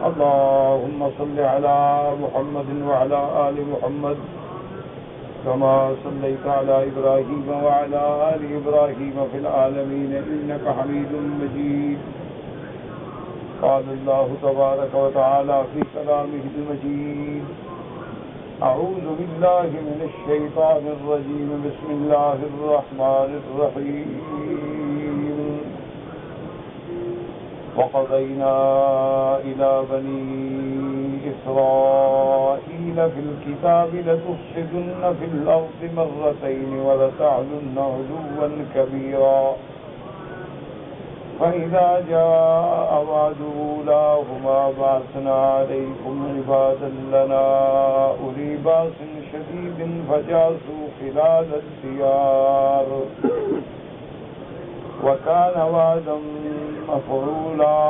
اللهم صل على محمد وعلى آل محمد كما صليت على إبراهيم وعلى آل إبراهيم في العالمين إنك حميد مجيد. قال الله تبارك وتعالى في كلامه المجيد: أعوذ بالله من الشيطان الرجيم. بسم الله الرحمن الرحيم. وقضينا إلى بني إسرائيل في الكتاب لتفسدن في الأرض مرتين ولتعلن علوا كبيرا فإذا جاء وعد أولاهما بعثنا عليكم عبادا لنا أولي بأس شديد فجاسوا خلال الديار وكان وعدا مفعولا.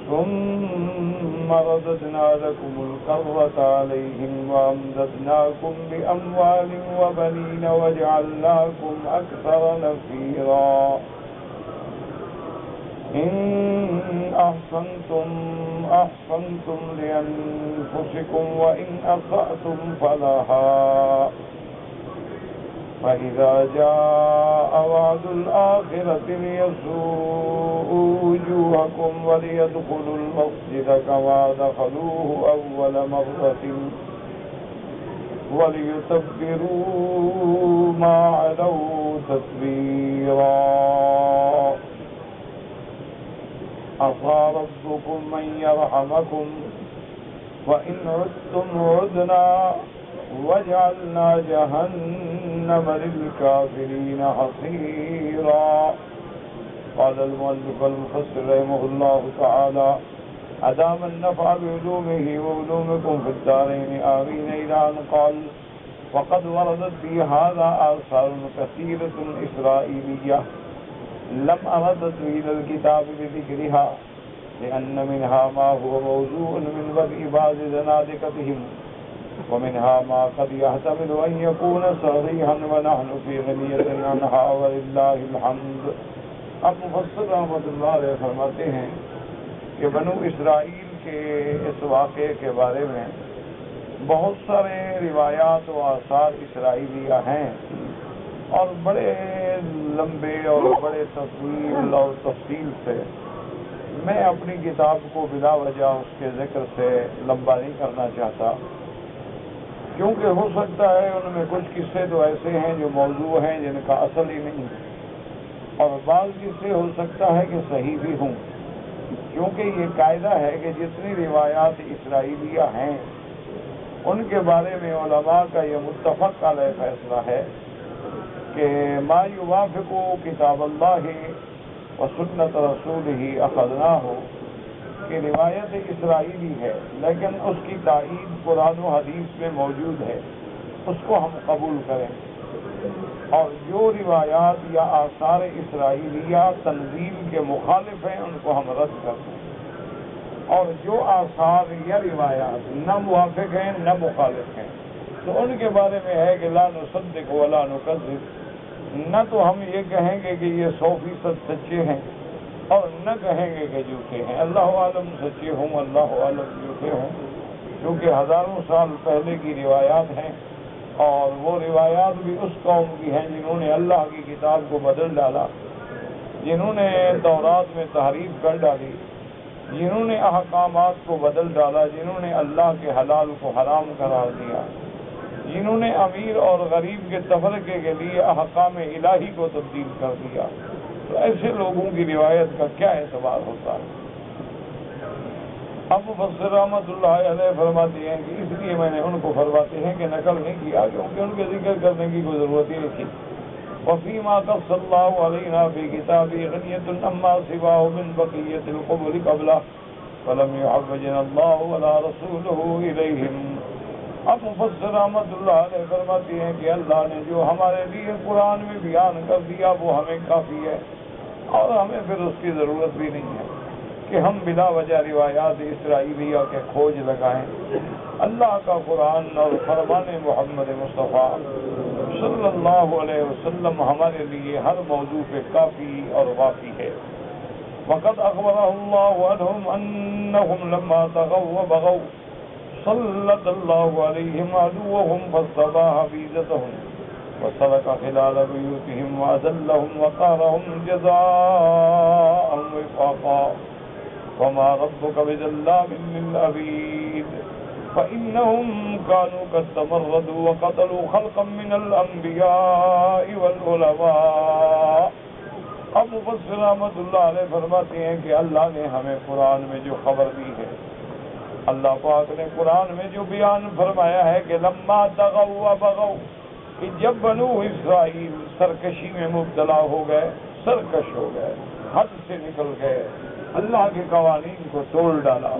ثم رددنا لكم الكرة عليهم وأمددناكم بأموال وبنين وجعلناكم أكثر نفيرا. إن أحسنتم أحسنتم لأنفسكم وإن أسأتم فلها. فإذا جاء وعد الآخرة ليسوءوا وجوهكم وليدخلوا المسجد كما دخلوه أول مرة وليتبروا ما علوا تتبيرا. عسى ربكم أن يرحمكم وإن عدتم عدنا وجعلنا جهنم للكافرين حصيرا. قال المؤلف المفسر رحمه الله تعالى: أدام النفع بعلومه وعلومكم في الدارين آمين. إلى أن قال: وقد وردت في هذا آثار كثيرة إسرائيلية لم أردت إلى الكتاب بذكرها لأن منها ما هو موضوع من بدء بعض زنادقتهم ومنها ما قد يحتمل أن يكون صريحا ونحن في غنية عنها ولله الحمد. اب مفسر رحمۃ اللہ علیہ فرماتے ہیں کہ بنو اسرائیل کے اس واقعے کے بارے میں بہت سارے روایات و آثار اسرائیلیہ ہیں اور بڑے لمبے اور بڑے تفصیل اور تفصیل سے میں اپنی کتاب کو بلا وجہ اس کے ذکر سے لمبا نہیں کرنا چاہتا، کیونکہ ہو سکتا ہے ان میں کچھ قصے تو ایسے ہیں جو موضوع ہیں جن کا اصل ہی نہیں، اور بعض قصے ہو سکتا ہے کہ صحیح بھی ہوں، کیونکہ یہ قاعدہ ہے کہ جتنی روایات اسرائیلیہ ہیں ان کے بارے میں علماء کا یہ متفق علیہ فیصلہ ہے کہ ما یوافق کتاب اللہ و سنت رسولہ اخذناہ، کہ روایت اسرائیلی ہے لیکن اس کی تائید قرآن و حدیث میں موجود ہے، اس کو ہم قبول کریں، اور جو روایات یا آثار اسرائیلیہ تنزیل کے مخالف ہیں ان کو ہم رد کرتے ہیں، اور جو آثار یا روایات نہ موافق ہیں نہ مخالف ہیں تو ان کے بارے میں ہے کہ لا نصدق ولا نکذب، نہ تو ہم یہ کہیں گے کہ یہ 100% سچے ہیں اور نہ کہیں گے کہ جھوٹے ہیں، اللہ عالم سچے ہوں اللہ عالم جھوٹے ہوں، کیونکہ ہزاروں سال پہلے کی روایات ہیں اور وہ روایات بھی اس قوم کی ہیں جنہوں نے اللہ کی کتاب کو بدل ڈالا، جنہوں نے تورات میں تحریف کر ڈالی، جنہوں نے احکامات کو بدل ڈالا، جنہوں نے اللہ کے حلال کو حرام قرار دیا، جنہوں نے امیر اور غریب کے تفرقے کے لیے احکام الہی کو تبدیل کر دیا، تو ایسے لوگوں کی روایت کا کیا اعتبار ہوتا ہے؟ اب مفسر رحمۃ اللہ علیہ فرماتے ہیں کہ اس لیے میں نے ان کو فرماتے ہیں کہ نقل نہیں کیا، کیونکہ ان کے ذکر کرنے کی کوئی ضرورت ہی نہیں تھی. وفيما قص الله علينا في كتابه غنية عما سواه من بقية القبل قبله فلم يحوجنا الله ولا رسوله إليهم. اب مفسر رحمۃ اللہ علیہ فرماتے ہیں کہ اللہ نے جو ہمارے لیے قرآن میں بیان کر دیا وہ ہمیں کافی ہے، اور ہمیں پھر اس کی ضرورت بھی نہیں ہے کہ ہم بلا وجہ روایات اسرائیلیہ کے کھوج لگائیں. اللہ کا قرآن اور فرمان محمد مصطفیٰ صلی اللہ علیہ وسلم ہمارے لیے ہر موضوع پہ کافی اور وافی ہے. وقد أخبره الله عنهم أنهم لما طغوا وبغوا سلط الله عليهم عدوهم فاستباح حفيظتهم وسلك خلال بيوتهم وأذلهم وقهرهم جزاء وفاقا وما ربك بظلام للعبيد فإنهم كانوا قد تمردوا وقتلوا خلقا من الأنبياء والعلماء. اب مفسر رحمۃ اللہ علیہ فرماتے ہیں کہ اللہ نے ہمیں قرآن میں جو خبر دی ہے، اللہ پاک نے قرآن میں جو بیان فرمایا ہے کہ لما طغوا وبغوا، کہ جب بنو اسرائیل سرکشی میں مبتلا ہو گئے، سرکش ہو گئے، حد سے نکل گئے، اللہ کے قوانین کو توڑ ڈالا،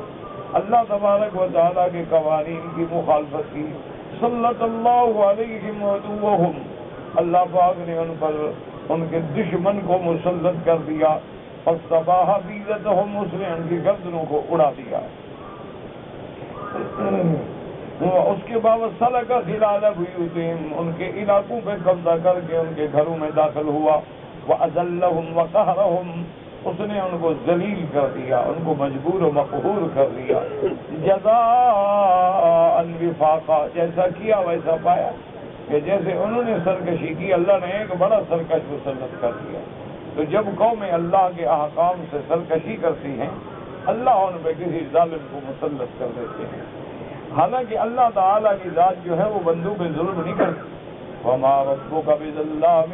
اللہ تبارک و تعالیٰ کے قوانین کی مخالفت کی، سلط اللہ علیہم عدوہم، اللہ پاک نے ان پر ان کے دشمن کو مسلط کر دیا، فاستباح حفیظتہم، اس نے ان کی گردنوں کو اڑا دیا، اس کے بعد سلک خلال بیوتہم، ان کے علاقوں پہ قبضہ کر کے ان کے گھروں میں داخل ہوا، وَأَذَلَّهُمْ وَقَهَرَهُمْ، اس نے ان کو ذلیل کر دیا، ان کو مجبور و مقہور کر دیا، جزاء وفاقا، جیسا کیا ویسا پایا، کہ جیسے انہوں نے سرکشی کی اللہ نے ایک بڑا سرکش مسلط کر دیا۔ تو جب قومیں اللہ کے احکام سے سرکشی کرتی ہیں، اللہ ان پہ کسی ظالم کو مسلط کر دیتے ہیں، حالانکہ اللہ تعالیٰ کی ذات جو ہے وہ بندوں پہ ظلم نہیں کرتی۔ وَمَا رَبُّكَ بِظَلَّامٍ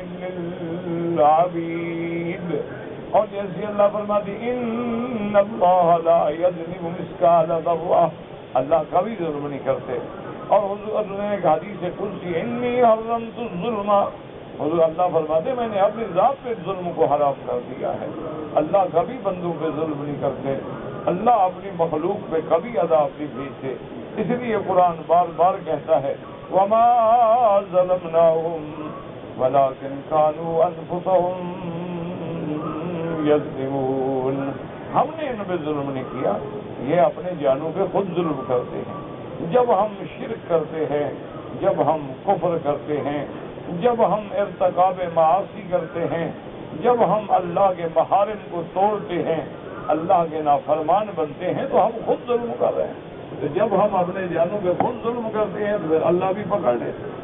لِّلْعَبِيدِ، اور جیسے اللہ فرماتی ان اللہ لا یظلم مثقال ذرہ، اللہ کبھی ظلم نہیں کرتے۔ اور حضور نے ایک حدیث قدسی انی حرمت الظلم، حضور اللہ فرماتے میں نے اپنی ذات پہ ظلم کو حرام کر دیا ہے۔ اللہ کبھی بندوں پہ ظلم نہیں کرتے، اللہ اپنی مخلوق پہ کبھی عذاب نہیں بھیجتے، اس لیے قرآن بار بار کہتا ہے وما ظلمناہم ولکن کانوا انفسہم یظلمون، ہم نے ان پہ ظلم نہیں کیا، یہ اپنے جانوں پہ خود ظلم کرتے ہیں۔ جب ہم شرک کرتے ہیں، جب ہم کفر کرتے ہیں، جب ہم ارتکاب معاصی کرتے ہیں، جب ہم اللہ کے محارم کو توڑتے ہیں، اللہ کے نافرمان بنتے ہیں، تو ہم خود ظلم کر رہے ہیں۔ تو جب ہم اپنے جانوں پہ خود ظلم کرتے ہیں تو پھر اللہ بھی پکڑ لیتے ہیں۔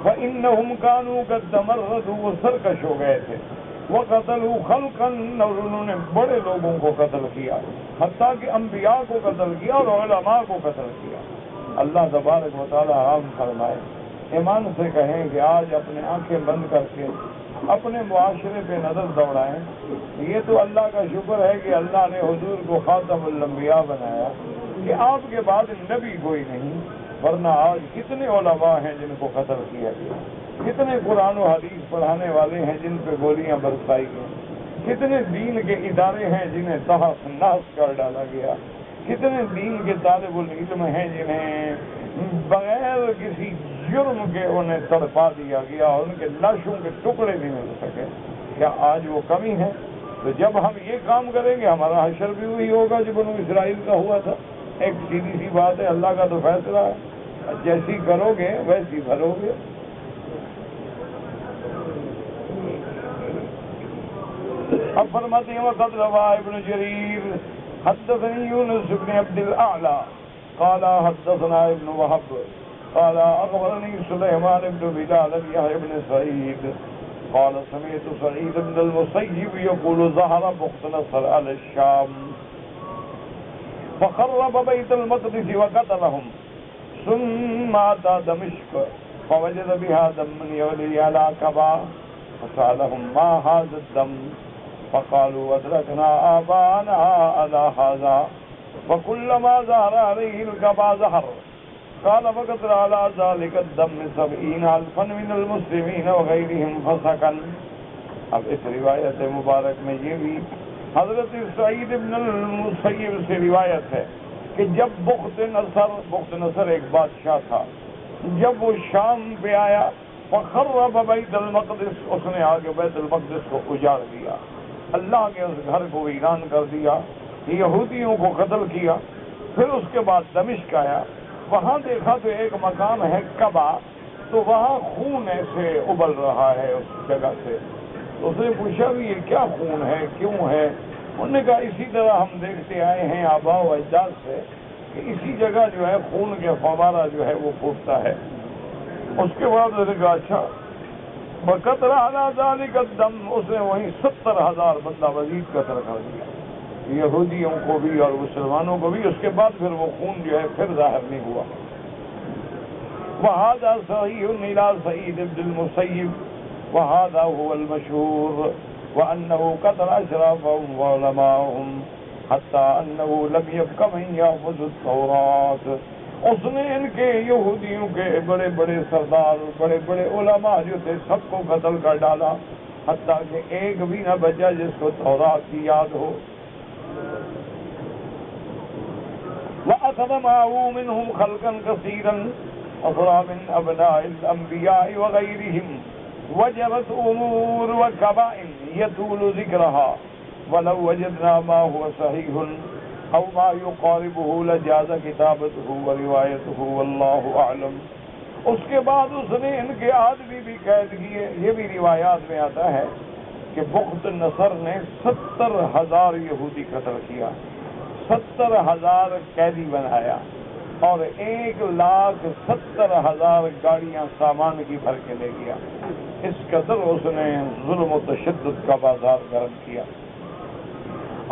فَإِنَّهُمْ كَانُوا قَدْ تَمَرَّدُوا، وہ سرکش ہو گئے تھے، وَقَتَلُوا خَلْقًا، اور انہوں نے بڑے لوگوں کو قتل کیا، حتیٰ کہ انبیاء کو قتل کیا اور علماء کو قتل کیا۔ اللہ تبارک و تعالی عام فرمائے، ایمان سے کہیں کہ آج اپنے آنکھیں بند کر کے اپنے معاشرے پہ نظر دوڑائیں، یہ تو اللہ کا شکر ہے کہ اللہ نے حضور کو خاتم الانبیاء بنایا، کہ آپ کے بعد نبی کوئی نہیں، ورنہ آج کتنے علماء ہیں جن کو قتل کیا گیا، کتنے قرآن و حدیث پڑھانے والے ہیں جن پہ گولیاں برسائی گئیں، کتنے دین کے ادارے ہیں جنہیں تحس نحس کر ڈالا گیا، کتنے دین کے طالب العلم ہیں جنہیں بغیر کسی جرم کے انہیں تڑپا دیا گیا اور ان کے لاشوں کے ٹکڑے نہیں مل سکے۔ کیا آج وہ کمی ہے؟ تو جب ہم یہ کام کریں گے ہمارا حشر بھی وہی ہوگا جو بنو اسرائیل کا ہوا تھا۔ ایک سیدھی سی بات ہے، اللہ کا تو فیصلہ ہے، جیسی کرو گے ویسی بھرو گے۔ اب فرماتے ہیں وقد روى ابن جرير حدثني يونس بن عبد الأعلى قال حدثنا ابن وهب قال أخبرني سليمان بن بلال يحيى بن سعيد قال سمعت سعيد بن المسيب يقول ظهر بخت نصر على الشام فخرب بيت المقدس وقتلهم ثم أتى دمشق فوجد بها دما يولي على كعبة فسألهم ما هذا الدم فقالوا أدركنا آباءنا على هذا وكلما ظهر عليه الكعبة ظهر قال فقتل على ذلك الدم 70,000 من المسلمين وغيرهم فسكن۔ اب اس روایت مبارک میں یہ بھی حضرت سعید بن المسیب سے روایت ہے کہ جب بخت نصر ایک بادشاہ تھا، جب وہ شام پہ آیا فخرب بیت المقدس، اس نے آگے بیت المقدس کو اجاڑ دیا، اللہ کے اس گھر کو ویران کر دیا، یہودیوں کو قتل کیا۔ پھر اس کے بعد دمشق آیا، وہاں دیکھا تو ایک مقام ہے کعبہ، تو وہاں خون ایسے ابل رہا ہے اس جگہ سے، تو اس نے پوچھا بھی یہ کیا خون ہے، کیوں ہے؟ انہوں نے کہا اسی طرح ہم دیکھتے آئے ہیں آباء و اجداد سے کہ اسی جگہ جو ہے خون کے فوارہ جو ہے وہ پھوٹتا ہے۔ اس کے بعد اس نے کہا اچھا بقتل علی ذلک الدم، اس نے وہیں 70,000 بندہ مزید قتل کر دیا، یہودیوں کو بھی اور مسلمانوں کو بھی۔ اس کے بعد پھر وہ خون جو ہے پھر ظاہر نہیں ہوا۔ وہذا صحیح الی سعید بن المسیب وہذا هو المشہور وانه قتل اشرافهم وعلماءهم حتى انه لم يبق من يحفظ التوراۃ۔ اس نے ان کے یہودیوں کے بڑے بڑے سردار، بڑے بڑے علماء جو تھے سب کو قتل کر ڈالا، حتیٰ کہ ایک بھی نہ بچا جس کو تورات کی یاد ہو۔ وَأَخَذَ مَعَهُ مِنْهُمْ خَلْقًا كَثِيرًا أَخْرَى مِنْ أَبْنَاءِ الْأَنْبِيَاءِ وَغَيْرِهِمْ وَجَرَتْ أُمُورٌ وَكَبَائِرٌ يَطُولُ ذِكْرُهَا وَلَوْ وَجَدْنَا مَا هُوَ صَحِيحٌ أو ما يقاربه لجاز كتابته وروايته والله أعلم۔ اس کے بعد اس نے ان کے آدمی بھی قید کیے۔ یہ بھی روایات میں آتا ہے کہ بخت نصر نے 70,000 یہودی قتل کیا، 70,000 قیدی بنایا اور 1,70,000 گاڑیاں سامان کی بھر کے لے گیا۔ اس قدر اس نے ظلم و تشدد کا بازار گرم کیا۔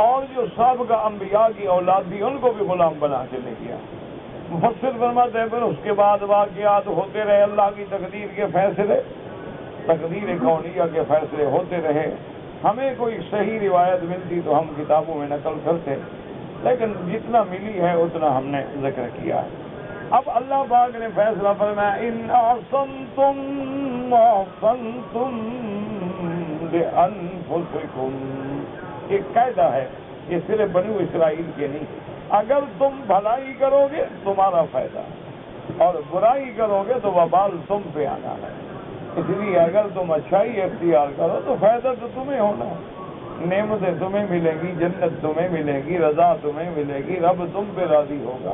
اور جو سابقہ انبیاء کی اولاد بھی ان کو بھی غلام بنا کے لے گیا۔ مفسر فرماتے ہیں پھر اس کے بعد واقعات ہوتے رہے، اللہ کی تقدیر کے فیصلے، تقدیر کونیہ کے فیصلے ہوتے رہے۔ ہمیں کوئی صحیح روایت ملتی تو ہم کتابوں میں نقل کرتے، لیکن جتنا ملی ہے اتنا ہم نے ذکر کیا ہے۔ اب اللہ پاک نے فیصلہ فرمایا ان احسنتم احسنتم لانفسکم، ایک قاعدہ ہے، یہ صرف بنو اسرائیل کے نہیں، اگر تم بھلائی کرو گے تمہارا فائدہ اور برائی کرو گے تو وبال تم پہ آنا ہے۔ اس لیے اگر تم اچھائی اختیار کرو تو فائدہ تو تمہیں ہونا ہے، نعمتیں تمہیں ملیں گی، جنت تمہیں ملے گی، رضا تمہیں ملے گی، رب تم پہ راضی ہوگا،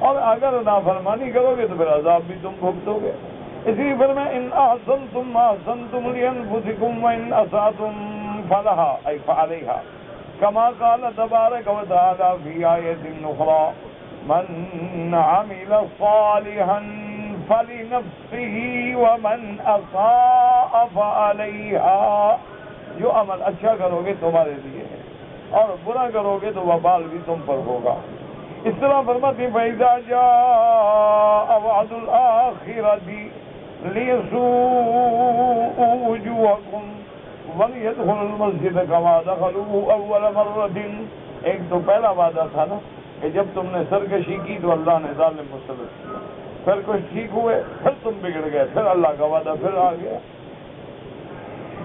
اور اگر نافرمانی کرو گے تو پھر عذاب بھی تم بھگتو گے۔ اس لیے فرمایا ان احسنتم احسنتم لانفسکم وان اسأتم فلها أي فعليها كما قال تبارك وتعالى في آية أخرى من عمل صالحا فلنفسه ومن أساء فعليها، جو عمل اچھا کرو گے تمہارے لیے ہے اور برا کرو گے تو وبال بھی تم پر ہوگا۔ اس طرح فرماتی فَإِذَا جَاءَ وَعْدُ الْآخِرَةِ لِيَسُوءُوا وُجُوهَكُمْ وَلْيَدْخُلُوا الْمَسْجِدَ كَمَا دَخَلُوهُ أَوَّلَ مَرَّةٍ۔ ایک تو پہلا وعدہ تھا نا کہ جب تم نے سرکشی کی تو اللہ نے ظالم مسلط کیا، پھر کچھ ٹھیک ہوئے، پھر تم بگڑ گئے، پھر اللہ کا وعدہ پھر آ گیا۔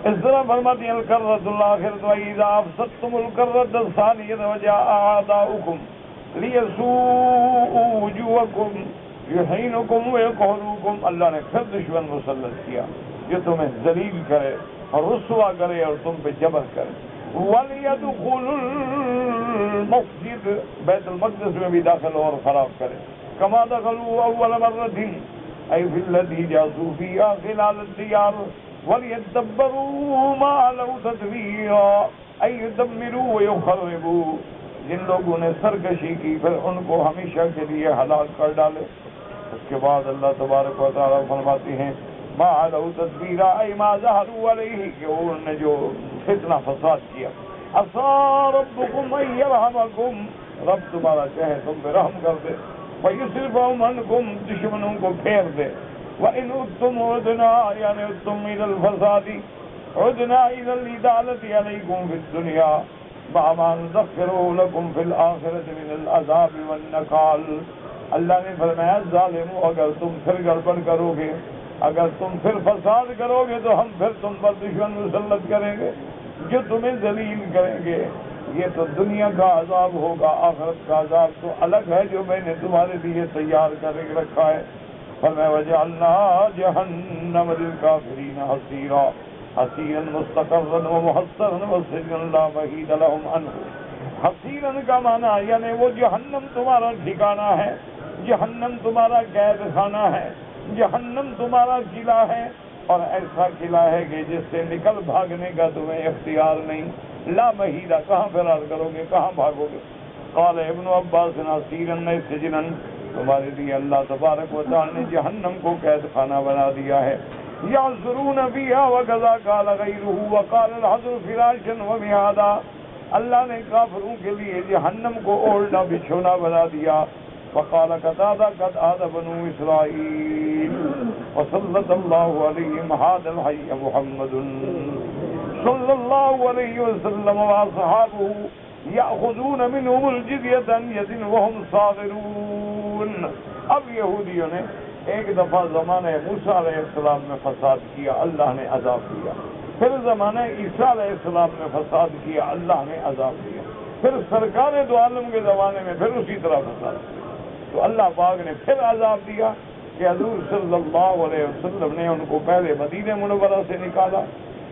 اس طرح فرماتی ہیں الکرۃ الآخرۃ وَإِذَا أَفْسَدتُّمُ الْكَرَّةَ الثَّانِيَةَ وَجَاءَ أَعْدَاؤُكُمْ لِيَسُوءُوا وُجُوهَكُمْ يُحِينُكُمْ وَيَقْهَرُوكُمْ، اللہ نے پھر دشمن مسلط کیا جو تمہیں ذلیل کرے اور رسوا کرے اور تم پہ جبر کرے۔ وَلْيَدْخُلُوا الْمَسْجِدَ، بیت المقدس میں بھی داخل اور خراب کرے، كما دخلوا أول مرة أي في الذي جاسوا فيها خلال الديار وَلْيَدَّبَّرُوا مَا عَلَوْا تَدْبِيرًا أي يدمروا ويخربوا، جن لوگوں نے سرکشی کی پھر ان کو ہمیشہ کے لیے ہلاک کر ڈالے۔ اس کے بعد اللہ تبارک و تعالیٰ فرماتی ہیں ما عَلَوْا تَدْبِيرًا أي ما ظَهَرُوا عَلَيْهِ، کہ انہوں نے جو فتنہ فساد کیا۔ عَصَىٰ رَبُّكُمْ أَن يَرْحَمَكُمْ، رب تمہارا چاہے تم پہ رحم کر دے، وَيُصْرِفَهُمْ عَنْكُمْ، دشمنوں کو پھیر دے۔ وَإِنْ عُدْتُمْ عُدْنَا، یعنی عُدْتُمْ إِلَى الْفَسَادِ عُدْنَا إِلَى الْإِدَالَةِ عَلَيْكُمْ فِي الدُّنْيَا مَعَ مَا نُذَكِّرُ لَكُمْ فِي الْآخِرَةِ مِنَ الْعَذَابِ وَالنَّكَالِ۔ اللہ نے فرمایا ظالمو اگر تم پھر گڑبڑ کرو گے، اگر تم پھر فساد کرو گے تو ہم پھر تم پر دشمن مسلط کریں گے جو تمہیں ذلیل کریں گے۔ یہ تو دنیا کا عذاب ہوگا، آخرت کا عذاب تو الگ ہے جو میں نے تمہارے لیے تیار کر کے رکھا ہے۔ فرمایا وَجَعَلْنَا جَهَنَّمَ لِلْكَافِرِينَ حَصِيرًا، حَصِيرًا مُسْتَقَرًّا وَمُحَصَّرًا وَسِجْنًا لَا مَحِيدَ لَهُمْ عَنْهُ۔ حَصِيرًا کا معنی یعنی وہ جہنم تمہارا ٹھکانہ ہے، جہنم تمہارا قید خانہ ہے، جہنم تمہارا قلعہ ہے، اور ایسا قلعہ ہے کہ جس سے نکل بھاگنے کا تمہیں اختیار نہیں، لا محیدہ، کہاں فرار کرو گے، کہاں بھاگو گے؟ قال ابن عباس ناصیرا سجنا، تمہارے لیے اللہ تبارک و تعالی نے جہنم کو قید خانہ بنا دیا ہے۔ یعذرون فیہا وکذا قال غیرہ وقال الحضر فراشا ومہادا، اللہ نے کافروں کے لیے جہنم کو اوڑھنا بچھونا بنا دیا۔ وقال قتادہ قد عاد بنو اسرائیل وصلت اللہ علیہم ھذا الحی محمد صلی اللہ علیہ وسلم واصحابہ یأخذون منہم الجزیۃ عن ید وہم صاغرون۔ اب یہودیوں نے ایک دفعہ زمانہ موسیٰ علیہ السلام میں فساد کیا، اللہ نے عذاب دیا۔ پھر زمانہ عیسیٰ علیہ السلام میں فساد کیا، اللہ نے عذاب دیا۔ پھر سرکار دو عالم کے زمانے میں پھر اسی طرح فساد کیا، تو اللہ پاک نے پھر عذاب دیا کہ حضور صلی اللہ علیہ وسلم نے ان کو پہلے مدینہ منورہ سے نکالا،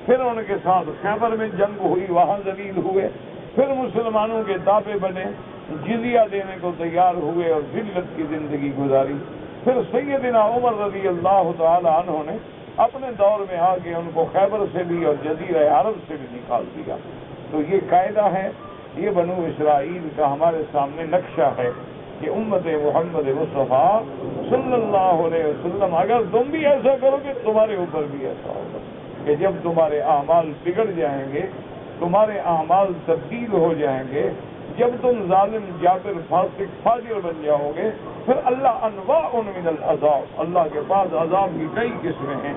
پھر ان کے ساتھ خیبر میں جنگ ہوئی، وہاں ذلیل ہوئے، پھر مسلمانوں کے تابع بنے، جزیہ دینے کو تیار ہوئے اور ذلت کی زندگی گزاری۔ پھر سیدنا عمر رضی اللہ تعالی عنہ نے اپنے دور میں آ کے ان کو خیبر سے بھی اور جزیرہ عرب سے بھی نکال دیا۔ تو یہ قاعدہ ہے، یہ بنو اسرائیل کا ہمارے سامنے نقشہ ہے کہ امت محمد مصطفیٰ صلی اللہ علیہ وسلم اگر تم بھی ایسا کرو گے تمہارے اوپر بھی ایسا ہوگا کہ جب تمہارے اعمال بگڑ جائیں گے، تمہارے اعمال تبدیل ہو جائیں گے، جب تم ظالم جابر فاسق فاجر بن جاؤ گے، پھر اللہ انواع من العذاب، اللہ کے پاس عذاب کی کئی قسمیں ہیں،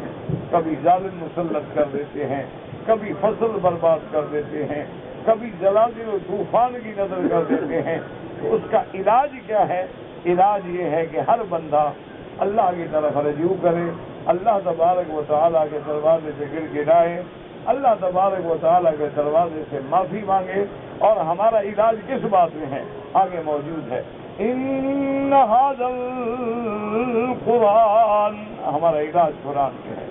کبھی ظالم مسلط کر دیتے ہیں، کبھی فصل برباد کر دیتے ہیں، کبھی زلازل و طوفان کی نظر کر دیتے ہیں۔ تو اس کا علاج کیا ہے؟ علاج یہ ہے کہ ہر بندہ اللہ کی طرف رجوع کرے، اللہ تبارک و تعالیٰ کے دروازے سے گر گرائے، اللہ تبارک و تعالیٰ کے دروازے سے معافی مانگے۔ اور ہمارا علاج کس بات میں ہے؟ آگے موجود ہے، ان ھذا القرآن، ہمارا علاج قرآن کے ہے،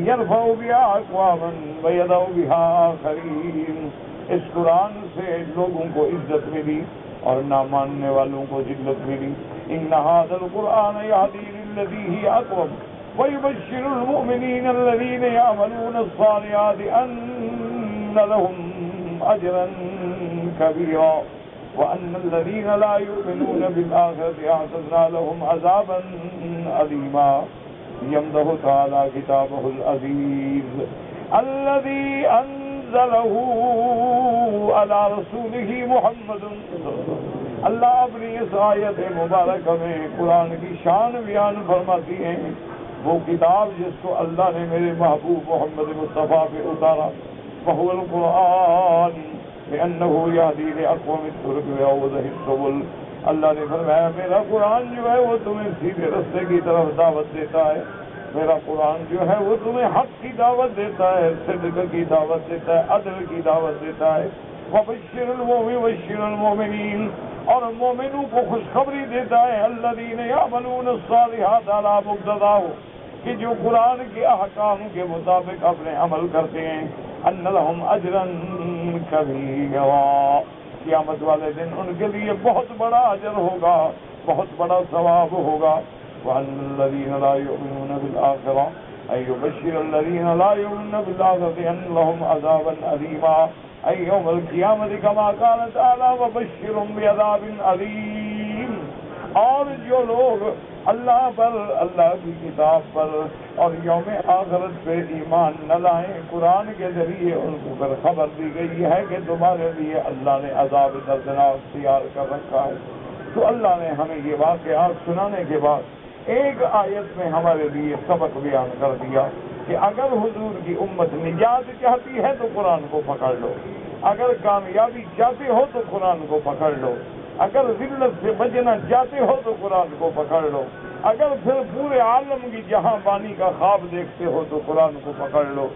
یرفع بها اقواما ویضع بها آخرین، اس قرآن سے لوگوں کو عزت ملی اور نہ ماننے والوں کو ذلت ملی۔ ان ھذا القرآن یہدی للتی ہی اقوم ویبشر المؤمنین الذین یعملون الصالحات ان لهم اجرا کبیرا وان الذین لا یؤمنون بالآخرة اعتدنا لهم عذابا علیما۔ یمدح تعالی کتابہ العزیز الذی انزلہ علی رسولہ محمد، اللہ اپنی اس آیت مبارکہ میں قرآن کی شان بیان فرماتی ہیں، وہ کتاب جس کو اللہ نے میرے محبوب محمد مصطفیٰ پہ اتارا، فہو القرآن لأنہ یہدی لأقوم الطرق ویعوذہ السبل، اللہ نے فرمایا میرا قرآن جو ہے وہ تمہیں سیدھے رستے کی طرف دعوت دیتا ہے، میرا قرآن جو ہے وہ تمہیں حق کی دعوت دیتا ہے، صدق کی دعوت دیتا ہے، عدل کی دعوت دیتا ہے، وبشر المؤمنین، اور مومنوں کو خوشخبری دیتا ہے، الذین یعملون الصالحات علی مقتضاہ، کہ جو قرآن کے احکام کے مطابق اپنے عمل کرتے ہیں، ان لہم اجرا کبیرا، قیامت والے دن ان کے لیے بہت بڑا اجر ہوگا، بہت بڑا ثواب ہوگا۔ وان الذین لا یؤمنون بالآخرہ ای یبشر الذین لا یؤمنون بالآخرہ ان لہم عذابا علیما، ای یوم القیامت کما قال تعالی وبشرهم بعذاب علیم۔ اور جو لوگ اللہ پر، اللہ کی کتاب پر اور یوم آخرت پہ ایمان نہ لائیں، قرآن کے ذریعے ان کو پھر خبر دی گئی ہے کہ تمہارے لیے اللہ نے عذاب دردناک تیار کر رکھا ہے۔ تو اللہ نے ہمیں یہ واقعات سنانے کے بعد ایک آیت میں ہمارے لیے سبق بیان کر دیا کہ اگر حضور کی امت نجات چاہتی ہے تو قرآن کو پکڑ لو، اگر کامیابی چاہتے ہو تو قرآن کو پکڑ لو، اگر ذلت سے بچنا چاہتے ہو تو قرآن کو پکڑ لو، اگر پھر پورے عالم کی جہاں بانی کا خواب دیکھتے ہو تو قرآن کو پکڑ لو۔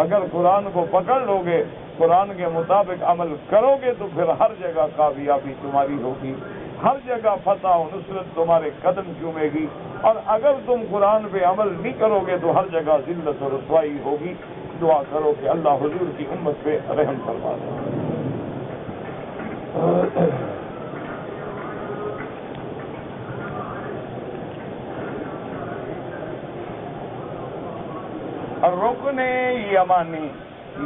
اگر قرآن کو پکڑ لو گے، قرآن کے مطابق عمل کرو گے تو پھر ہر جگہ کامیابی تمہاری ہوگی، ہر جگہ فتح و نصرت تمہارے قدم چومے گی، اور اگر تم قرآن پہ عمل نہیں کرو گے تو ہر جگہ ذلت و رسوائی ہوگی۔ دعا کرو کہ اللہ حضور کی امت پہ رحم فرما دے۔ رکن یمانی،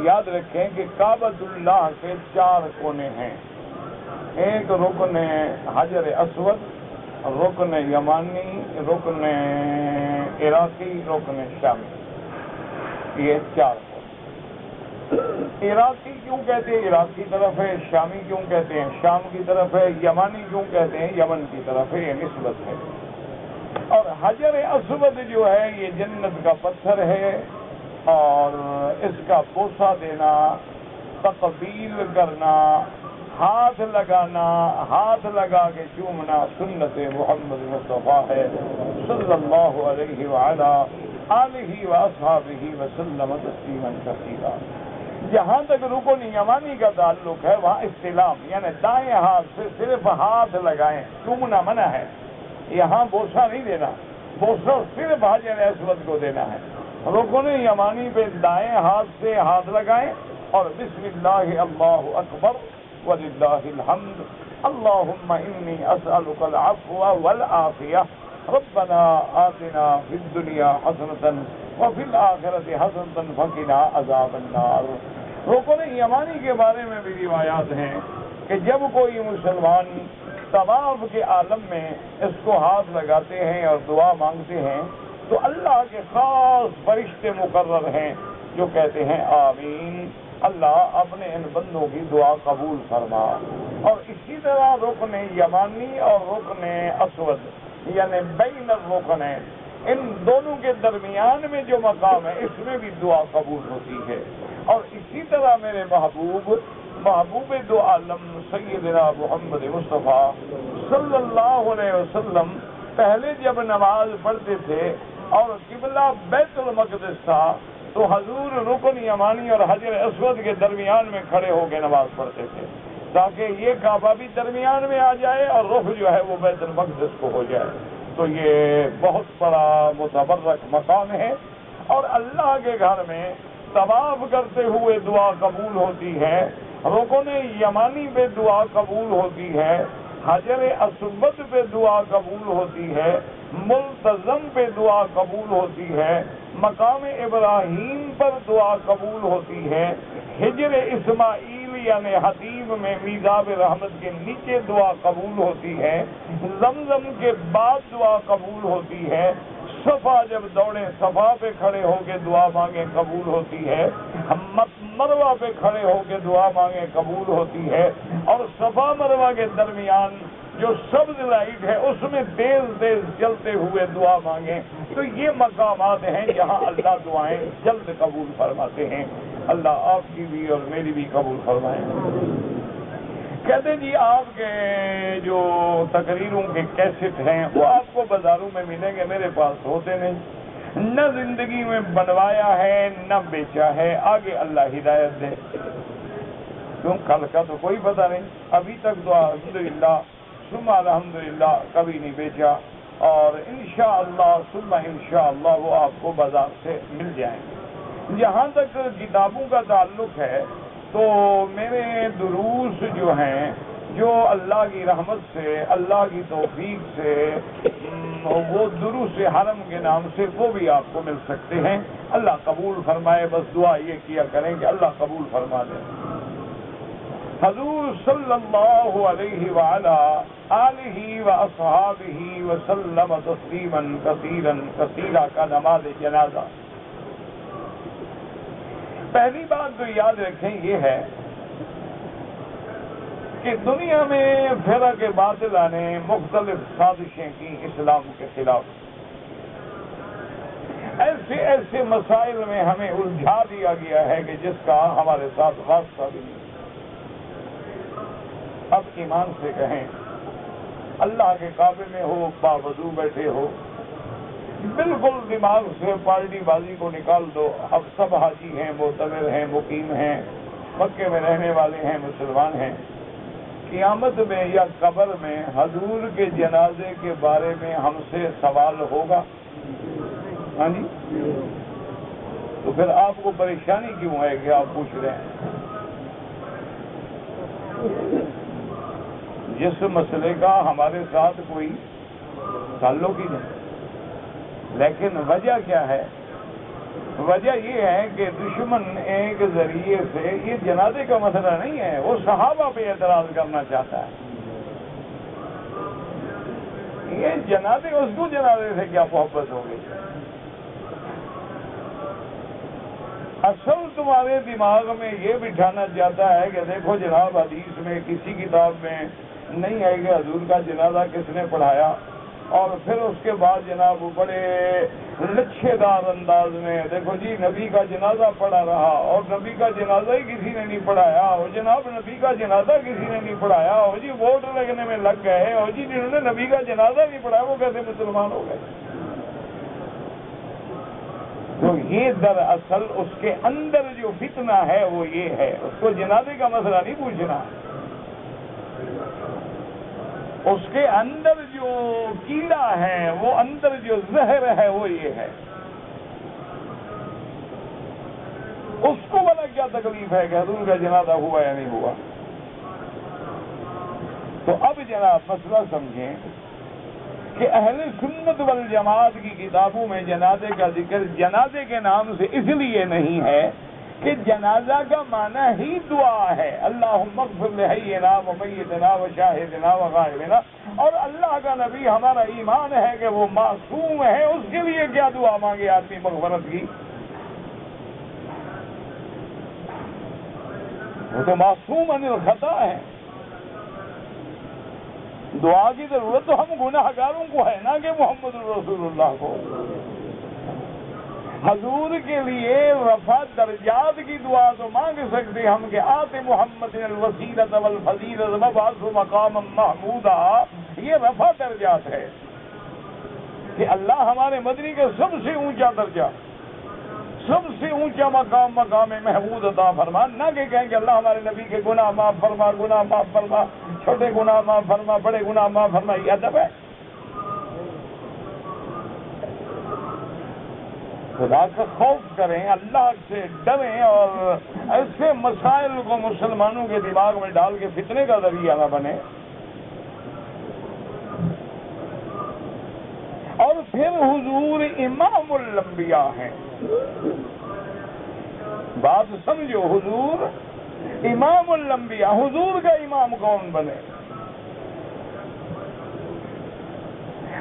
یاد رکھیں کہ کعبۃ اللہ کے 4 کونے ہیں، ایک رکن حجر اسود، رکن یمانی، رکن عراقی، رکن شامی، یہ 4 کونے۔ عراقی کیوں کہتے ہیں عراق کی طرف ہے، شامی کیوں کہتے ہیں شام کی طرف ہے، یمانی کیوں کہتے ہیں یمن کی طرف ہے، یہ نسبت ہے۔ اور حجر اسود جو ہے یہ جنت کا پتھر ہے، اور اس کا بوسہ دینا، تقبیل کرنا، ہاتھ لگانا، ہاتھ لگا کے چومنا سنت محمد مصطفیٰ ہے صلی اللہ علیہ وعلا آلہ واصحابہ وسلم تسلیما کثیرا۔ جہاں تک رکن یمانی کا تعلق ہے وہاں استلام، یعنی دائیں ہاتھ سے صرف ہاتھ لگائیں، چومنا منع ہے، یہاں بوسہ نہیں دینا، بوسہ صرف حجر اسود کو دینا ہے۔ رکن یمانی پہ دائیں ہاتھ سے ہاتھ لگائیں اور بسم اللہ اللہ اکبر وللہ الحمد اللہم انی اسألک العفو والعافیہ ربنا آتنا فی الدنیا حسنۃ وفی الآخرۃ حسنۃ وقنا عذاب النار۔ رکن یمانی کے بارے میں بھی روایات ہیں کہ جب کوئی مسلمان طواف کے عالم میں اس کو ہاتھ لگاتے ہیں اور دعا مانگتے ہیں تو اللہ کے خاص فرشتے مقرر ہیں جو کہتے ہیں آمین، اللہ اپنے ان بندوں کی دعا قبول فرما۔ اور اسی طرح رکن یمانی اور رکن اسود یعنی بین الرکنین، ان دونوں کے درمیان میں جو مقام ہے اس میں بھی دعا قبول ہوتی ہے۔ اور اسی طرح میرے محبوب دو عالم سیدنا محمد مصطفیٰ صلی اللہ علیہ وسلم پہلے جب نماز پڑھتے تھے اور قبلہ بیت المقدس تھا تو حضور رکن یمانی اور حجر اسود کے درمیان میں کھڑے ہو کے نماز پڑھتے تھے تاکہ یہ کعبہ بھی درمیان میں آ جائے اور رخ جو ہے وہ بیت المقدس کو ہو جائے۔ تو یہ بہت بڑا متبرک مقام ہے، اور اللہ کے گھر میں طواف کرتے ہوئے دعا قبول ہوتی ہے، رکن یمانی پہ دعا قبول ہوتی ہے، حجر اسود پہ دعا قبول ہوتی ہے، ملتزم پہ دعا قبول ہوتی ہے، مقام ابراہیم پر دعا قبول ہوتی ہے، ہجر اسماعیل یعنی حتیم میں میزاب رحمت کے نیچے دعا قبول ہوتی ہے، زمزم کے بعد دعا قبول ہوتی ہے، صفا جب دوڑیں صفا پہ کھڑے ہو کے دعا مانگیں قبول ہوتی ہے، مروہ پہ کھڑے ہو کے دعا مانگیں قبول ہوتی ہے، اور صفا مروہ کے درمیان جو سبز لائٹ ہے اس میں تیز تیز چلتے ہوئے دعا مانگیں۔ تو یہ مقامات ہیں جہاں اللہ دعائیں جلد قبول فرماتے ہیں۔ اللہ آپ کی بھی اور میری بھی قبول فرمائیں۔ کہتے جی آپ کے جو تقریروں کے کیسٹ ہیں وہ آپ کو بازاروں میں ملیں گے، میرے پاس ہوتے نہیں، نہ زندگی میں بنوایا ہے نہ بیچا ہے، آگے اللہ ہدایت دے، کیوں کل کا تو کوئی پتہ نہیں، ابھی تک تو الحمدللہ ثم الحمدللہ کبھی نہیں بیچا، اور انشاءاللہ ثم انشاءاللہ وہ آپ کو بازار سے مل جائیں گے۔ جہاں تک کتابوں کا تعلق ہے تو میرے دروس جو ہیں جو اللہ کی رحمت سے اللہ کی توفیق سے وہ دروس حرم کے نام سے وہ بھی آپ کو مل سکتے ہیں، اللہ قبول فرمائے، بس دعا یہ کیا کریں کہ اللہ قبول فرما دے۔ حضور صلی اللہ علیہ وعلا آلہ واصحابہ وسلم تسلیما کثیرا کثیرا کا نماز جنازہ۔ پہلی بات تو یاد رکھیں یہ ہے کہ دنیا میں فرق باطلہ نے مختلف سازشیں کی اسلام کے خلاف، ایسے ایسے مسائل میں ہمیں الجھا دیا گیا ہے کہ جس کا ہمارے ساتھ واسطہ بھی نہیں۔ اب ایمان سے کہیں اللہ کے کعبے میں ہو، باوضو بیٹھے ہو، بالکل دماغ سے پارٹی بازی کو نکال دو، اب سب حاجی ہیں، معتمر ہیں، مقیم ہیں، مکے میں رہنے والے ہیں، مسلمان ہیں، قیامت میں یا قبر میں حضور کے جنازے کے بارے میں ہم سے سوال ہوگا؟ ہاں جی، تو پھر آپ کو پریشانی کیوں ہے کہ آپ پوچھ رہے ہیں؟ جس مسئلے کا ہمارے ساتھ کوئی تعلق ہی نہیں، لیکن وجہ کیا ہے؟ وجہ یہ ہے کہ دشمن ایک ذریعے سے، یہ جنازے کا مسئلہ نہیں ہے، وہ صحابہ پہ اعتراض کرنا چاہتا ہے. یہ جنازے، اس کو جنازے سے کیا محبت ہو گئی؟ اصل تمہارے دماغ میں یہ بٹھانا چاہتا ہے کہ دیکھو جناب، حدیث میں کسی کتاب میں نہیں ہے کہ حضور کا جنازہ کس نے پڑھایا، اور پھر اس کے بعد جناب بڑے لچھے دار انداز میں دیکھو جی نبی کا جنازہ پڑھا رہا، اور نبی کا جنازہ ہی کسی نے نہیں پڑھایا، اور جناب نبی کا جنازہ کسی نے نہیں پڑھایا، اور جی ووٹ لگنے میں لگ گئے، اور جی جنہوں نے نبی کا جنازہ نہیں پڑھایا وہ کیسے مسلمان ہو گئے؟ تو یہ دراصل اس کے اندر جو فتنہ ہے وہ یہ ہے، اس کو جنازے کا مسئلہ نہیں پوچھنا، اس کے اندر جو کیڑا ہے، وہ اندر جو زہر ہے وہ یہ ہے. اس کو بڑا کیا تکلیف ہے کہ حضور کا جنازہ ہوا یا نہیں ہوا. تو اب جناب مسئلہ سمجھیں کہ اہل سنت والجماعت کی کتابوں میں جنازے کا ذکر جنازے کے نام سے اس لیے نہیں ہے کہ جنازہ کا معنی ہی دعا ہے، اللہم اغفر لحینا ومیتنا وشاہدنا وغائبنا، اور اللہ کا نبی ہمارا ایمان ہے کہ وہ معصوم ہے، اس کے لیے کیا دعا مانگے آدمی مغفرت کی؟ وہ تو معصوم عن الخطا ہے. دعا کی ضرورت تو ہم گناہ گاروں کو ہے نا کہ محمد رسول اللہ کو. حضور کے لیے رفع درجات کی دعا تو مانگ سکتے ہم کہ آت محمد الوسیلۃ والفضیلۃ وابعثہ مقاما محمودا، یہ رفع درجات ہے کہ اللہ ہمارے مدنی کا سب سے اونچا درجہ، سب سے اونچا مقام محمود عطا فرما، نہ کہ کہیں کہ اللہ ہمارے نبی کے گناہ معاف فرما، گناہ معاف فرما، چھوٹے گناہ معاف فرما، بڑے گناہ معاف فرما. یہ ادب ہے؟ خدا کا خوف کریں، اللہ سے ڈریں، اور ایسے مسائل کو مسلمانوں کے دماغ میں ڈال کے فتنے کا ذریعہ نہ بنے. اور پھر حضور امام الانبیاء ہیں. بات سمجھو، حضور امام الانبیاء، حضور کا امام کون بنے؟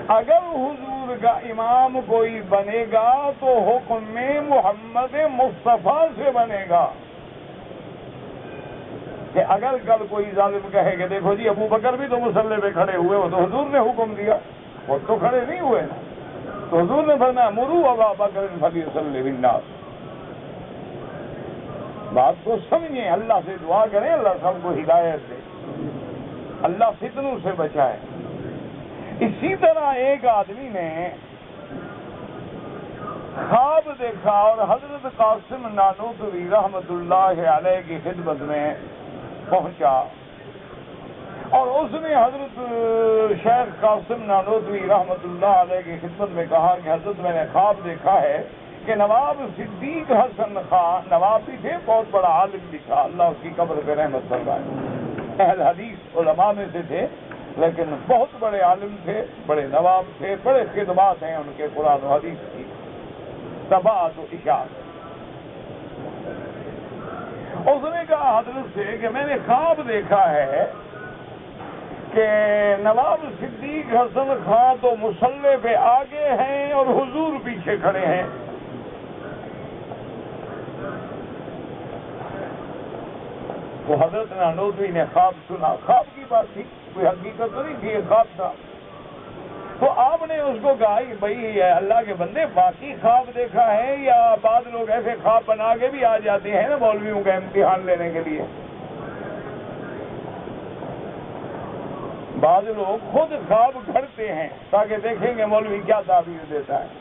اگر حضور کا امام کوئی بنے گا تو حکم محمد مصطفیٰ سے بنے گا. کہ اگر کل کوئی ظالم کہے کہ دیکھو جی ابو بکر بھی تو مصلی پہ کھڑے ہوئے، وہ تو حضور نے حکم دیا، وہ تو کھڑے نہیں ہوئے نا، تو حضور نے فرمایا مروا ابا بکر فلیصلی بالناس. بات کو سمجھیں، اللہ سے دعا کریں اللہ سب کو ہدایت دے، اللہ فتنوں سے بچائے. اسی طرح ایک آدمی نے خواب دیکھا اور حضرت قاسم نانوتوی رحمت اللہ علیہ کی خدمت میں پہنچا، اور اس نے حضرت شیخ قاسم نانوتوی رحمت اللہ علیہ کی خدمت میں کہا کہ حضرت میں نے خواب دیکھا ہے کہ نواب صدیق حسن خان، نواب بھی تھے، بہت بڑا عالم بھی تھا، اللہ اس کی قبر پہ رحمت فرمائے، اہل حدیث علماء میں سے تھے، لیکن بہت بڑے عالم تھے، بڑے نواب تھے، بڑے خدمات ہیں ان کے قرآن و حدیث کی، طباعت و اشاعت. اس نے کہا حضرت سے کہ میں نے خواب دیکھا ہے کہ نواب صدیق حسن خان تو مصلی پہ آگے ہیں اور حضور پیچھے کھڑے ہیں. تو حضرت نانوتوی نے خواب سنا، خواب کی بات تھی، کوئی حقیقت تو نہیں تھی، یہ خواب تھا. تو آپ نے اس کو کہا کہ بھائی اللہ کے بندے باقی خواب دیکھا ہے، یا بعض لوگ ایسے خواب بنا کے بھی آ جاتے ہیں نا مولویوں کا امتحان لینے کے لیے، بعض لوگ خود خواب گھڑتے ہیں تاکہ دیکھیں گے مولوی کیا تعبیر دیتا ہے،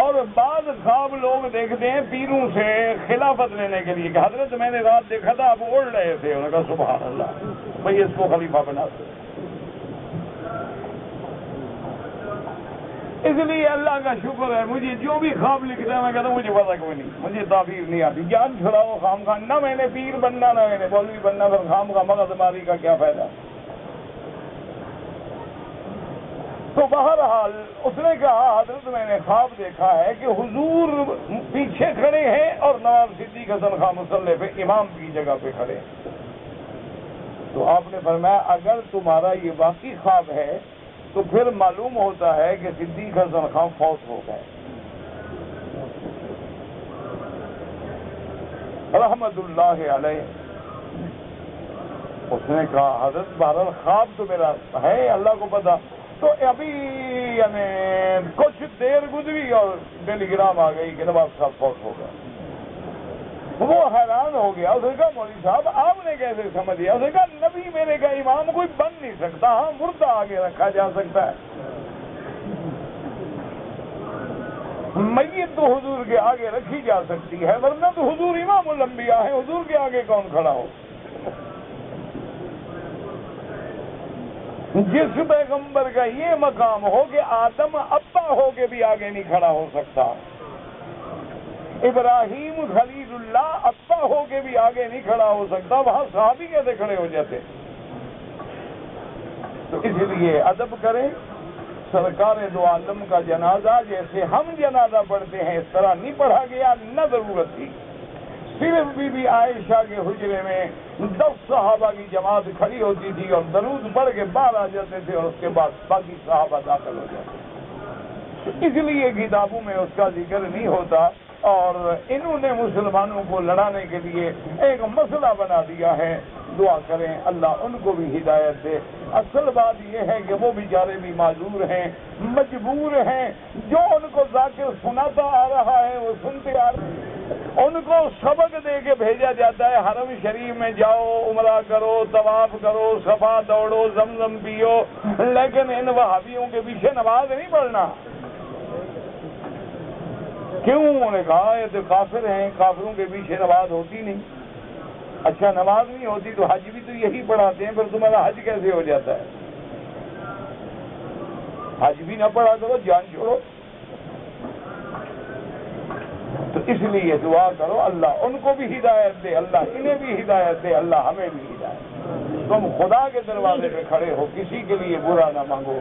اور بعض خواب لوگ دیکھتے ہیں پیروں سے خلافت لینے کے لیے کہ حضرت میں نے رات دیکھا تھا آپ اڑ رہے تھے، انہوں نے کہا سبحان اللہ، بھائی اس کو خلیفہ بنا دو. اس لیے اللہ کا شکر ہے، مجھے جو بھی خواب لکھتا ہے میں کہتا ہوں مجھے پتا کوئی نہیں، مجھے تعبیر نہیں آتی، جان چھڑاؤ خام خان، نہ میں نے پیر بننا نہ میں نے مولوی بننا، پھر خام کا مغز ماری کا کیا فائدہ. تو بہرحال اس نے کہا حضرت میں نے خواب دیکھا ہے کہ حضور پیچھے کھڑے ہیں اور نواب صدیق حسن خان مصلی پہ امام کی جگہ پہ کھڑے ہیں۔ تو آپ نے فرمایا اگر تمہارا یہ واقعی خواب ہے تو پھر معلوم ہوتا ہے کہ صدیق حسن خان فوت ہو گئے رحمت اللہ علیہ۔ اس نے کہا حضرت بہرحال خواب تو میرا ہے، اللہ کو پتا۔ تو ابھی یعنی کچھ دیر گزری اور ٹیلی گرام آ گئی کہ نواب صاحب فوت ہو گئے۔ وہ حیران ہو گیا، اس نے کہا مولوی صاحب آپ نے کیسے سمجھ لیا؟ اس نے کہا نبی میرے کا امام کوئی بن نہیں سکتا، ہاں مردہ آگے رکھا جا سکتا ہے، میت تو حضور کے آگے رکھی جا سکتی ہے، ورنہ تو حضور امام الانبیاء ہے، حضور کے آگے کون کھڑا ہو؟ جس پیغمبر کا یہ مقام ہو کہ آدم ابا ہو کے بھی آگے نہیں کھڑا ہو سکتا، ابراہیم خلیل اللہ ابا ہو کے بھی آگے نہیں کھڑا ہو سکتا، وہاں صحابی کیسے کھڑے ہو جاتے؟ تو اس لیے ادب کریں۔ سرکار دو عالم کا جنازہ جیسے ہم جنازہ پڑھتے ہیں اس طرح نہیں پڑھا گیا، نہ ضرورت تھی۔ صرف بی بی عائشہ کے حجرے میں 10 صحابہ کی جماعت کھڑی ہوتی تھی اور درود پڑھ کے باہر آ جاتے تھے، اور اس کے بعد باقی صحابہ داخل ہو جاتے۔ اس لیے کتابوں میں اس کا ذکر نہیں ہوتا، اور انہوں نے مسلمانوں کو لڑانے کے لیے ایک مسئلہ بنا دیا ہے۔ دعا کریں اللہ ان کو بھی ہدایت دے۔ اصل بات یہ ہے کہ وہ بیچارے بھی معذور ہیں، مجبور ہیں، جو ان کو ذاکر سناتا آ رہا ہے وہ سنتے آ رہے ہیں، ان کو سبق دے کے بھیجا جاتا ہے حرم شریف میں جاؤ، عمرہ کرو، طواف کرو، صفا دوڑو، زمزم پیو، لیکن ان وہابیوں کے پیچھے نماز نہیں پڑھنا۔ کیوں؟ انہوں نے کہا یہ تو کافر ہیں، کافروں کے پیچھے نماز ہوتی نہیں۔ اچھا نماز نہیں ہوتی تو حج بھی تو یہی پڑھاتے ہیں، پھر تمہارا حج کیسے ہو جاتا ہے؟ حج بھی نہ پڑھا کرو، جان چھوڑو۔ تو اس لیے دعا کرو اللہ ان کو بھی ہدایت دے، اللہ انہیں بھی ہدایت دے، اللہ ہمیں بھی ہدایت دے۔ تم خدا کے دروازے پہ کھڑے ہو، کسی کے لیے برا نہ مانگو،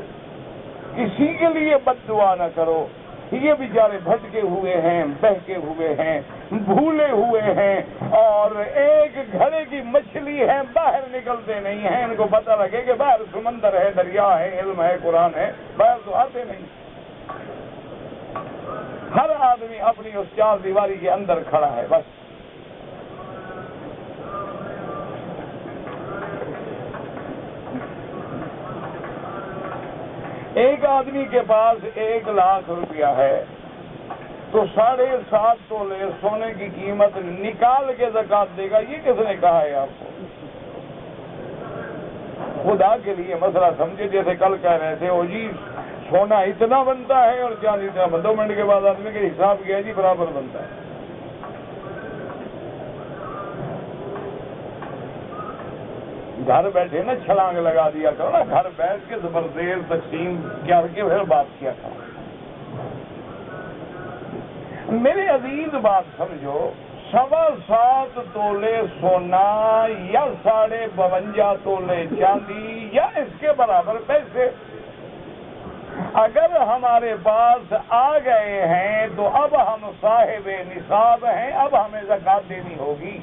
کسی کے لیے بد دعا نہ کرو۔ یہ بیچارے بھٹکے ہوئے ہیں، بہکے ہوئے ہیں، بھولے ہوئے ہیں، اور ایک گھڑے کی مچھلی ہے، باہر نکلتے نہیں ہیں۔ ان کو پتہ لگے کہ باہر سمندر ہے، دریا ہے، علم ہے، قرآن ہے، باہر تو آتے نہیں۔ ہر آدمی اپنی اس چار دیواری کے اندر کھڑا ہے بس۔ ایک آدمی کے پاس 1 لاکھ روپیہ ہے تو 7.5 تولے سونے کی قیمت نکال کے زکات دے گا، یہ کس نے کہا ہے آپ کو؟ خدا کے لیے مسئلہ سمجھے۔ جیسے کل کہہ رہے تھے وہ جی سونا اتنا بنتا ہے اور چاندی اتنا، 2 منٹ کے بعد آدمی کے حساب کیا جی برابر بنتا ہے۔ گھر بیٹھے نا چھلانگ لگا دیا کرو نا، گھر بیٹھ کے زبردست تقسیم کر کے پھر بات کیا کرو۔ میرے عزیز بات سمجھو، 7.25 تولے سونا یا 52.5 تولے چاندی یا اس کے برابر پیسے اگر ہمارے پاس آ گئے ہیں تو اب ہم صاحب نصاب ہیں، اب ہمیں زکات دینی ہوگی،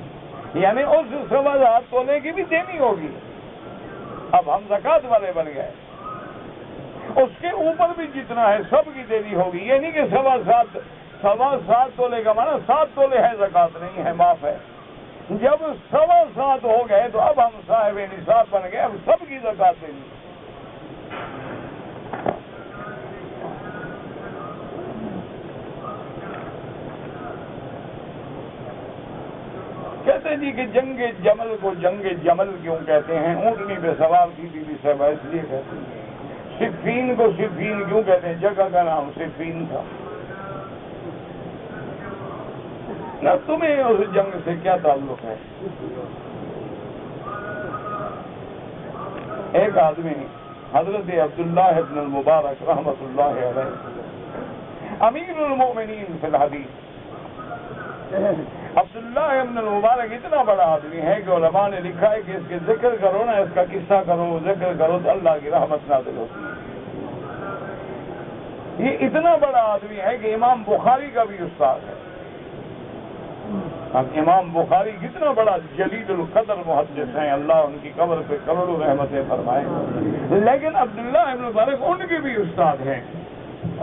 یعنی اس 7.25 تولے کی بھی دینی ہوگی۔ اب ہم زکات والے بن گئے، اس کے اوپر بھی جتنا ہے سب کی دینی ہوگی۔ یہ نہیں کہ 7.25 تولے کا مانا 7 تولے ہے زکات نہیں ہے، معاف ہے۔ جب 7.25 ہو گئے تو اب ہم صاحب نصاب بن گئے، اب سب کی زکات دینی۔ کہتے ہیں جی کہ جنگ جمل کو جنگ جمل کیوں کہتے ہیں؟ اونٹنی پہ سوار تھی بی بی صاحبہ، اس لیے کہتے ہیں۔ صفین کو صفین کیوں کہتے ہیں؟ جگہ کا نام صفین تھا۔ نہ تمہیں اس جنگ سے کیا تعلق ہے؟ ایک آدمی حضرت عبداللہ ابن المبارک رحمت اللہ علیہ امیر المومنین فی الحدیث، عبداللہ ابن المبارک اتنا بڑا آدمی ہے کہ علماء نے لکھا ہے کہ اس کے ذکر کرو نا، اس کا قصہ کرو، ذکر کرو تو اللہ کی رحمت نازل ہوتی ہے۔ یہ اتنا بڑا آدمی ہے کہ امام بخاری کا بھی استاد ہے. اب امام بخاری کتنا بڑا جلیل القدر محدث ہیں، اللہ ان کی قبر پہ کروڑوں رحمتیں فرمائے، لیکن عبداللہ ابن مبارک ان کے بھی استاد ہیں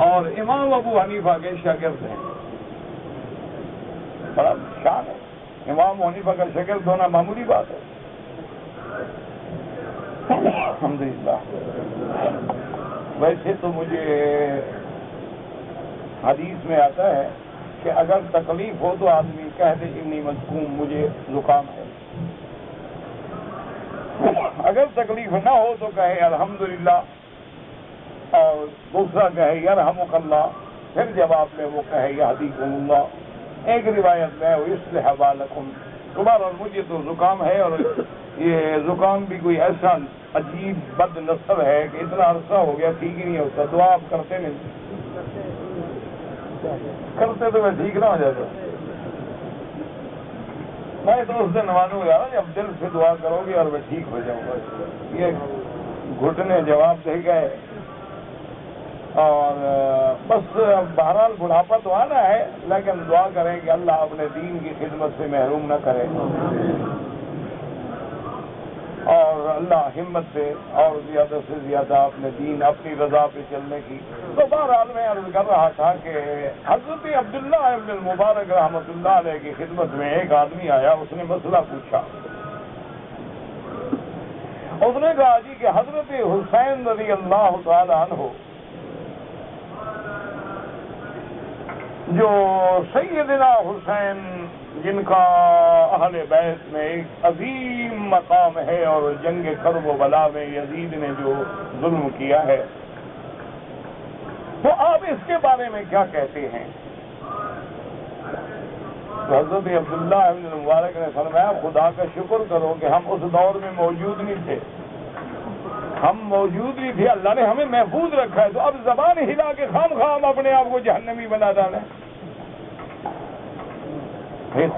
اور امام ابو حنیفہ کے شاگرد ہیں. بڑا شان ہے، امام حنیفہ کا شاگرد ہونا معمولی بات ہے. الحمدللہ. ویسے تو مجھے حدیث میں آتا ہے کہ اگر تکلیف ہو تو آدمی کہہ دے انی مذکوم، مجھے زکام ہے. اگر تکلیف نہ ہو تو کہے الحمدللہ، اور دوسرا کہے یرحمک اللہ. پھر جواب میں وہ کہے یہدیکم اللہ. ایک روایت میں یصلح بالکم. تمہارا اور مجھے تو زکام ہے، اور یہ زکام بھی کوئی ایسا عجیب بد نصب ہے کہ اتنا عرصہ ہو گیا ٹھیک ہی نہیں ہوتا. دعا آپ کرتے نہیں، کرتے تو میں ٹھیک نہ ہو جاتا. میں تو اس دن مانوں گا جب دل سے دعا کرو گے اور میں ٹھیک ہو جاؤں گا. یہ گھٹنے جواب دے گئے، اور بس بہرحال بڑھاپا تو آنا ہے، لیکن دعا کریں کہ اللہ اپنے دین کی خدمت سے محروم نہ کرے، اور اللہ ہمت دے اور زیادہ سے زیادہ اپنے دین اپنی رضا پہ چلنے کی. تو بہرحال میں عرض کر رہا تھا کہ حضرت عبداللہ ابن المبارک رحمۃ اللہ علیہ کی خدمت میں ایک آدمی آیا. اس نے مسئلہ پوچھا. اس نے کہا جی کہ حضرت حسین رضی اللہ تعالی عنہ، جو سیدنا حسین جن کا اہل بیت میں ایک عظیم مقام ہے، اور جنگ کرب و بلا میں یزید نے جو ظلم کیا ہے، تو آپ اس کے بارے میں کیا کہتے ہیں؟ تو حضرت عبداللہ ابن مبارک نے فرمایا خدا کا شکر کرو کہ ہم اس دور میں موجود نہیں تھے. ہم موجود نہیں تھے، اللہ نے ہمیں محفوظ رکھا ہے. تو اب زبان ہلا کے خام خام اپنے آپ کو جہنمی بنا ڈالیں.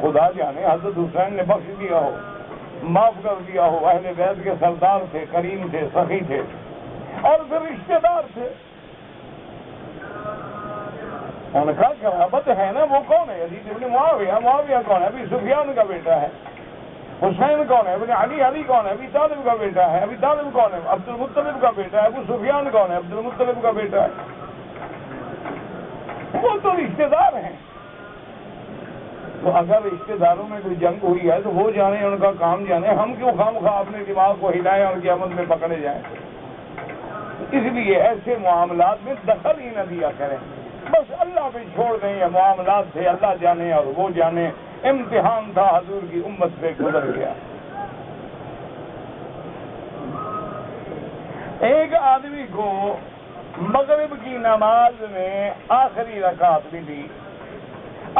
خدا جانے حضرت حسین نے بخش دیا ہو، معاف کر دیا ہو. اہل بیت کے سردار تھے، کریم تھے، سخی تھے، اور پھر رشتے دار تھے. ان کا قرابت ہے نا. وہ کون ہے؟ یزید ابن معاویہ. معاویہ کون ہے؟ ابھی سفیان کا بیٹا ہے. حسین کون ہے؟ ابن علی. علی کون ہے؟ ابھی طالب کا بیٹا ہے. ابھی طالب کون ہے؟ عبد المطلب کا بیٹا ہے. ابو سفیان کون ہے؟ عبد المطلب کا بیٹا ہے. وہ تو رشتے دار ہیں. تو اگر رشتے داروں میں کوئی جنگ ہوئی ہے تو وہ جانے، ان کا کام جانے. ہم کیوں خام خواہ اپنے دماغ کو ہلائیں اور قیامت میں پکڑے جائیں؟ اس لیے ایسے معاملات میں دخل ہی نہ دیا کریں. بس اللہ پہ چھوڑ دیں. یہ معاملات تھے، اللہ جانے اور وہ جانے. امتحان تھا، حضور کی امت پہ گزر گیا. ایک آدمی کو مغرب کی نماز میں آخری رکعت ملی.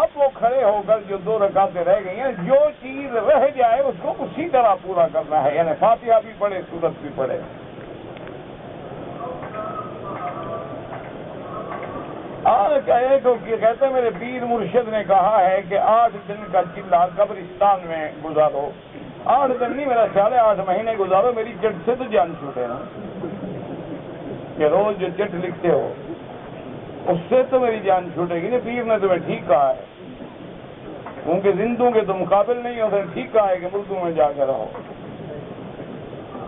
اب وہ کھڑے ہو کر جو 2 رکعتیں رہ گئی ہیں، جو چیز رہ جائے اس کو اسی طرح پورا کرنا ہے. یعنی فاتحہ بھی پڑھے، سورت بھی پڑھے. کہتے میرے پیر مرشد نے کہا ہے کہ 8 دن کا چلا قبرستان میں گزارو. 8 دن نہیں، میرا خیال ہے 8 مہینے گزارو. میری چٹ سے تو جان چھوٹے نا، کہ روز جو چٹ لکھتے ہو اس سے تو میری جان چھوٹے گی. نہیں، پیر نے تمہیں ٹھیک کہا ہے، کیونکہ زندوں کے تو مقابل نہیں ہوتے. ٹھیک کہا ہے کہ ملکوں میں جا کر رہو.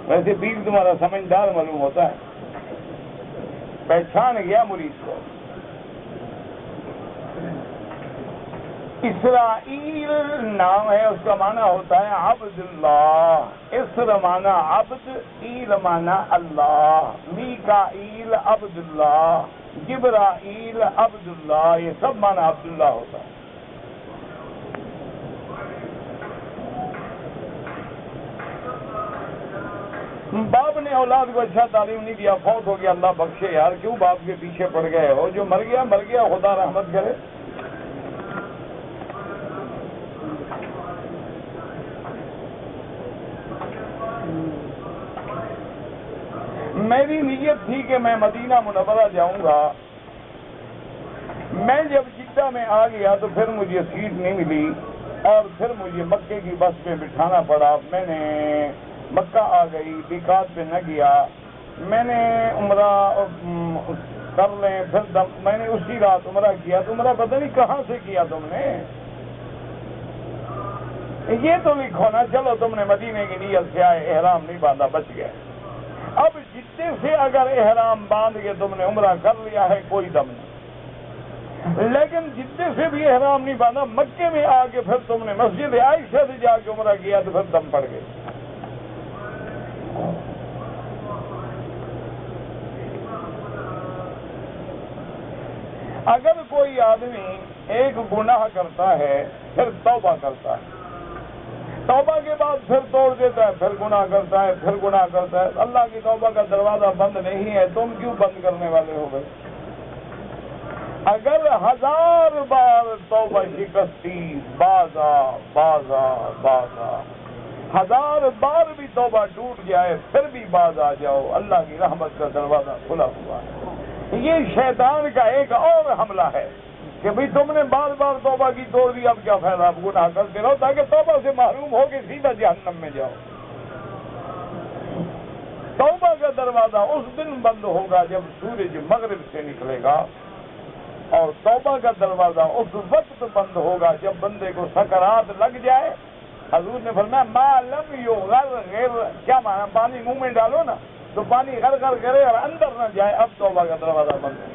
ویسے پیر تمہارا سمجھدار معلوم ہوتا ہے، پہچان گیا مرید کو. اسرائیل نام ہے، اس کا معنی ہوتا ہے عبداللہ. اسر معنی عبد، ایل معنی اللہ. میکائیل عبداللہ، جبرائیل عبداللہ، یہ سب معنی عبداللہ ہوتا ہے. باپ نے اولاد کو اچھا تعلیم نہیں دیا، فوت ہو گیا، اللہ بخشے یار. کیوں باپ کے پیچھے پڑ گئے ہو؟ جو مر گیا مر گیا، خدا رحمت کرے. میری نیت تھی کہ میں مدینہ منورہ جاؤں گا. میں جب جدہ میں آ گیا تو پھر مجھے سیٹ نہیں ملی، اور پھر مجھے مکے کی بس میں بٹھانا پڑا. میں نے مکہ آ گئی، میقات پہ نہ گیا. میں نے عمرہ کر لیں پھر دم. میں نے اسی رات عمرہ کیا. عمرہ پتہ نہیں کہاں سے کیا تم نے. یہ تو لکھو نا چلو تم نے مدینے کی نیت سے آئے, احرام نہیں باندھا, بچ گئے. اب جتنے سے اگر احرام باندھ کے تم نے عمرہ کر لیا ہے کوئی دم نہیں, لیکن جتنے سے بھی احرام نہیں باندھا مکے میں آ کے پھر تم نے مسجد عائشہ سے جا کے عمرہ کیا تو پھر دم پڑ گئے. اگر کوئی آدمی ایک گناہ کرتا ہے پھر توبہ کرتا ہے, توبہ کے بعد پھر توڑ دیتا ہے, پھر گناہ کرتا ہے, پھر گناہ کرتا ہے, اللہ کی توبہ کا دروازہ بند نہیں ہے, تم کیوں بند کرنے والے ہو گئے؟ اگر 1000 بار توبہ شکستی, بازا 1000 بار بھی توبہ ٹوٹ جائے پھر بھی باز آ جاؤ, اللہ کی رحمت کا دروازہ کھلا ہوا ہے. یہ شیطان کا ایک اور حملہ ہے کہ بھئی تم نے بار بار توبہ کی توڑ دی, اب کیا فائدہ, آپ گناہ کرتے رہو تاکہ توبہ سے محروم ہو کے سیدھا جہنم میں جاؤ. توبہ کا دروازہ اس دن بند ہوگا جب سورج مغرب سے نکلے گا, اور توبہ کا دروازہ اس وقت بند ہوگا جب بندے کو سکرات لگ جائے. حضور نے فرمایا ما لم یغرغر, کیا مانا, پانی منہ میں ڈالو نا تو پانی غرغر کرے اور اندر نہ جائے, اب توبہ کا دروازہ بند ہے.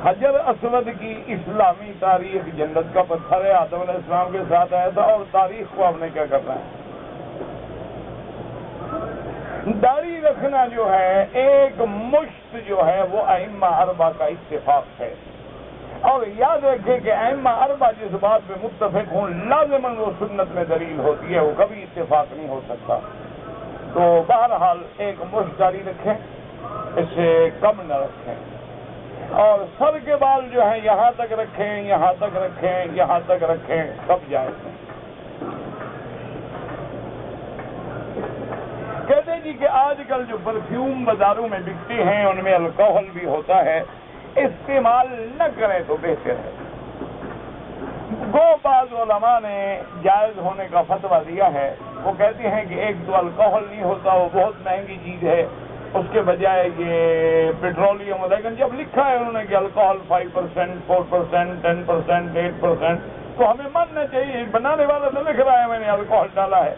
حجر اسود کی اسلامی تاریخ جنت کا پتھر ہے, آدم علیہ السلام کے ساتھ آیا تھا, اور تاریخ کو آپ نے کیا کرنا ہے. داڑھی رکھنا جو ہے ایک مشت جو ہے وہ ائمہ اربعہ کا اتفاق ہے, اور یاد رکھیں کہ ائمہ اربعہ جس بات پہ متفق ہوں لازماً وہ سنت میں دلیل ہوتی ہے, وہ کبھی اتفاق نہیں ہو سکتا. تو بہرحال ایک مشت داڑھی رکھیں, اس سے کم نہ رکھیں, اور سر کے بال جو ہیں یہاں تک رکھیں, یہاں تک رکھیں, یہاں تک رکھیں, سب جائز ہیں. کہتے جی کہ آج کل جو پرفیوم بازاروں میں بکتے ہیں ان میں الکوہل بھی ہوتا ہے, استعمال نہ کریں تو بہتر ہے. گو بعض علماء نے جائز ہونے کا فتویٰ دیا ہے. وہ کہتے ہیں کہ ایک تو الکوہل نہیں ہوتا, وہ بہت مہنگی چیز ہے, اس کے بجائے یہ پیٹرولیم ہوتا ہے. لیکن جب لکھا ہے انہوں نے کہ الکوہل 5%, 4%, 10%, 8%, تو ہمیں ماننا چاہیے. بنانے والا تو لکھ رہا ہے میں نے الکوہل ڈالا ہے.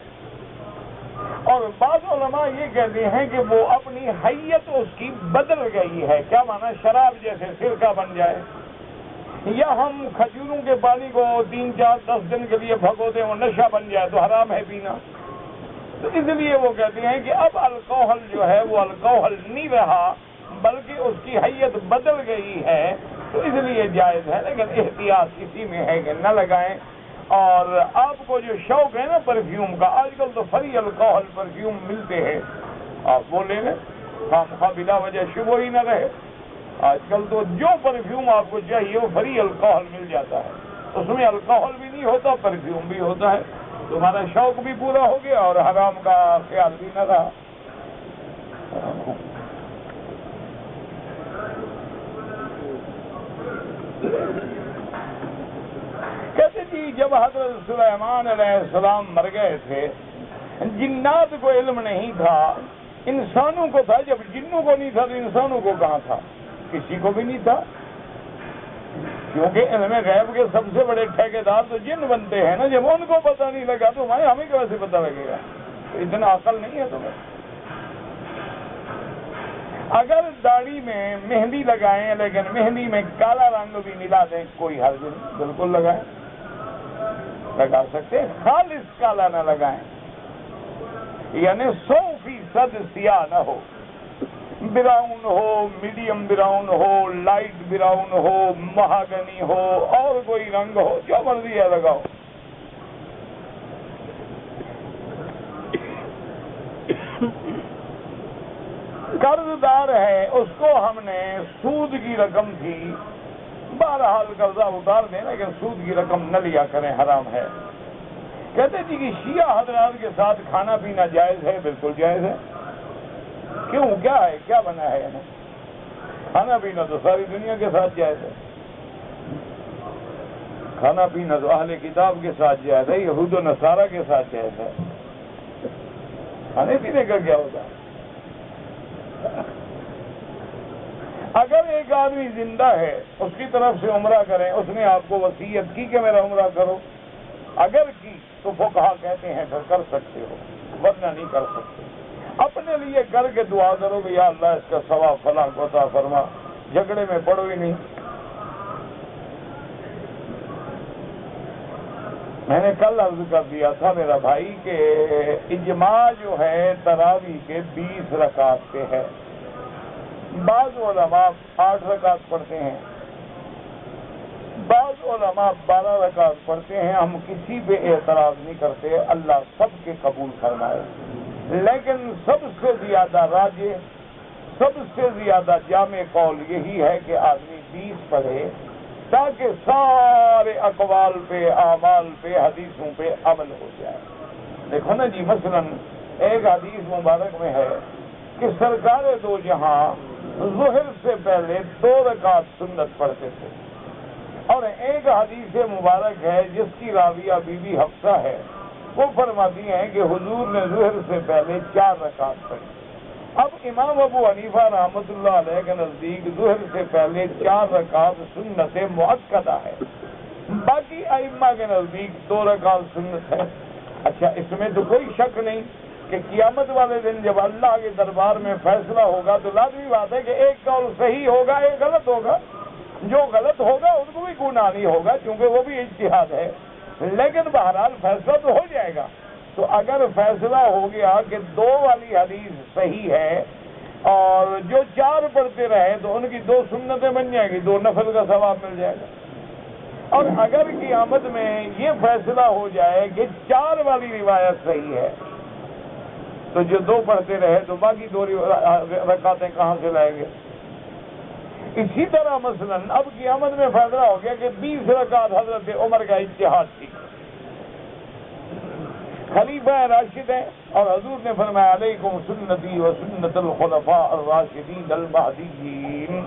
اور بعض علماء یہ کہتے ہیں کہ وہ اپنی حیت اس کی بدل گئی ہے. کیا مانا, شراب جیسے سرکہ بن جائے, یا ہم کھجوروں کے پانی کو 3, 4, 10 دن کے لیے بھگو دیں وہ نشہ بن جائے تو حرام ہے پینا. تو اس لیے وہ کہتے ہیں کہ اب الکوہل جو ہے وہ الکوہل نہیں رہا بلکہ اس کی حیت بدل گئی ہے, تو اس لیے جائز ہے. لیکن احتیاط اسی میں ہے کہ نہ لگائیں. اور آپ کو جو شوق ہے نا پرفیوم کا, آج کل تو فری الکوہل پرفیوم ملتے ہیں, آپ وہ لے لیں, خواہ بلا وجہ شبہ ہی نہ رہے. آج کل تو جو پرفیوم آپ کو چاہیے وہ فری الکوہل مل جاتا ہے, اس میں الکوہل بھی نہیں ہوتا, پرفیوم بھی ہوتا ہے. تمہارا شوق بھی پورا ہو گیا اور حرام کا خیال بھی نہ رہا. کہتے جی جب حضرت سلیمان علیہ السلام مر گئے تھے, جنات کو علم نہیں تھا, انسانوں کو تھا. جب جنوں کو نہیں تھا تو انسانوں کو کہاں تھا؟ کسی کو بھی نہیں تھا, کیونکہ علم غیب کے سب سے بڑے ٹھیکیدار تو جن بنتے ہیں نا. جب ان کو پتہ نہیں لگا تو ہمیں کیسے پتہ لگے گا؟ اتنا عقل نہیں ہے تمہیں. اگر داڑھی میں مہندی لگائیں لیکن مہندی میں کالا رنگ بھی ملا دیں کوئی حرج نہیں, بالکل لگائیں, لگا سکتے ہیں. خالص کالا نہ لگائیں, یعنی 100% سیاہ نہ ہو, براؤن ہو, میڈیم براؤن ہو, لائٹ براؤن ہو, مہاگنی ہو, اور کوئی رنگ ہو, جو مرضی ہے لگاؤ. قرض دار ہے, اس کو ہم نے سود کی رقم تھی, بہرحال قرضہ اتار دیں لیکن سود کی رقم نہ لیا کریں, حرام ہے. کہتے جی کہ شیعہ حضرات کے ساتھ کھانا پینا جائز ہے. بالکل جائز ہے. کیوں, کیا ہے, کیا بنا ہے؟ کھانا پینا تو ساری دنیا کے ساتھ جائز ہے. کھانا پینا تو اہل کتاب کے ساتھ جائز ہے, یہود و نصارہ کے ساتھ جائز ہے. کھانے پینے کا کیا ہوتا ہے؟ اگر ایک آدمی زندہ ہے اس کی طرف سے عمرہ کریں، اس نے آپ کو وصیت کی کہ میرا عمرہ کرو، اگر کی تو فقہا کہتے ہیں پھر کر سکتے ہو، ورنہ نہیں کر سکتے۔ اپنے لیے کر کے دعا کرو کہ یا اللہ اس کا ثواب فلاں کو عطا فرما، جھگڑے میں پڑو ہی نہیں۔ میں نے کل عرض کر دیا تھا میرا بھائی کہ اجماع جو ہے تراویح کے 20 رکعت پہ ہے، بعض علماء 8 رکعت پڑھتے ہیں، بعض علماء 12 رکعت پڑھتے ہیں، ہم کسی پہ اعتراض نہیں کرتے، اللہ سب کے قبول فرمائے، لیکن سب سے زیادہ راجح، سب سے زیادہ جامع قول یہی ہے کہ آدمی 20 پڑھے تاکہ سارے اقوال پہ، اعمال پہ، حدیثوں پہ عمل ہو جائے۔ دیکھو نا جی، مثلا ایک حدیث مبارک میں ہے کہ سرکار دو جہاں ظہر سے پہلے 2 رکعت سنت پڑھتے تھے، اور ایک حدیث مبارک ہے جس کی راویہ بی بی حفصہ ہے، وہ فرماتی ہیں کہ حضور نے ظہر سے پہلے 4 رکعت پڑھی۔ اب امام ابو حنیفہ رحمۃ اللہ علیہ کے نزدیک ظہر سے پہلے 4 رکعت سنت مؤکدہ ہے، باقی ائمہ کے نزدیک 2 رکعت سنت ہے۔ اچھا، اس میں تو کوئی شک نہیں کہ قیامت والے دن جب اللہ کے دربار میں فیصلہ ہوگا تو لازمی بات ہے کہ ایک قول صحیح ہوگا، ایک غلط ہوگا، جو غلط ہوگا ان کو بھی گناہ نہیں ہوگا کیونکہ وہ بھی اجتہاد ہے، لیکن بہرحال فیصلہ تو ہو جائے گا۔ تو اگر فیصلہ ہو گیا کہ 2 والی حدیث صحیح ہے اور جو 4 پڑھتے رہے تو ان کی 2 سنتیں بن جائیں گی، 2 نفل کا ثواب مل جائے گا۔ اور اگر قیامت میں یہ فیصلہ ہو جائے کہ 4 والی روایت صحیح ہے تو جو 2 پڑھتے رہے تو باقی 2 رکعتیں کہاں سے لائیں گے؟ اسی طرح مثلا اب قیامت میں فیصلہ ہو گیا کہ 20 رکعت حضرت عمر کا اجتہاد تھی، خلیفہ راشد ہیں، اور حضور نے فرمایا علیکم سنتی و سنت الخلفاء الراشدین المہدیین،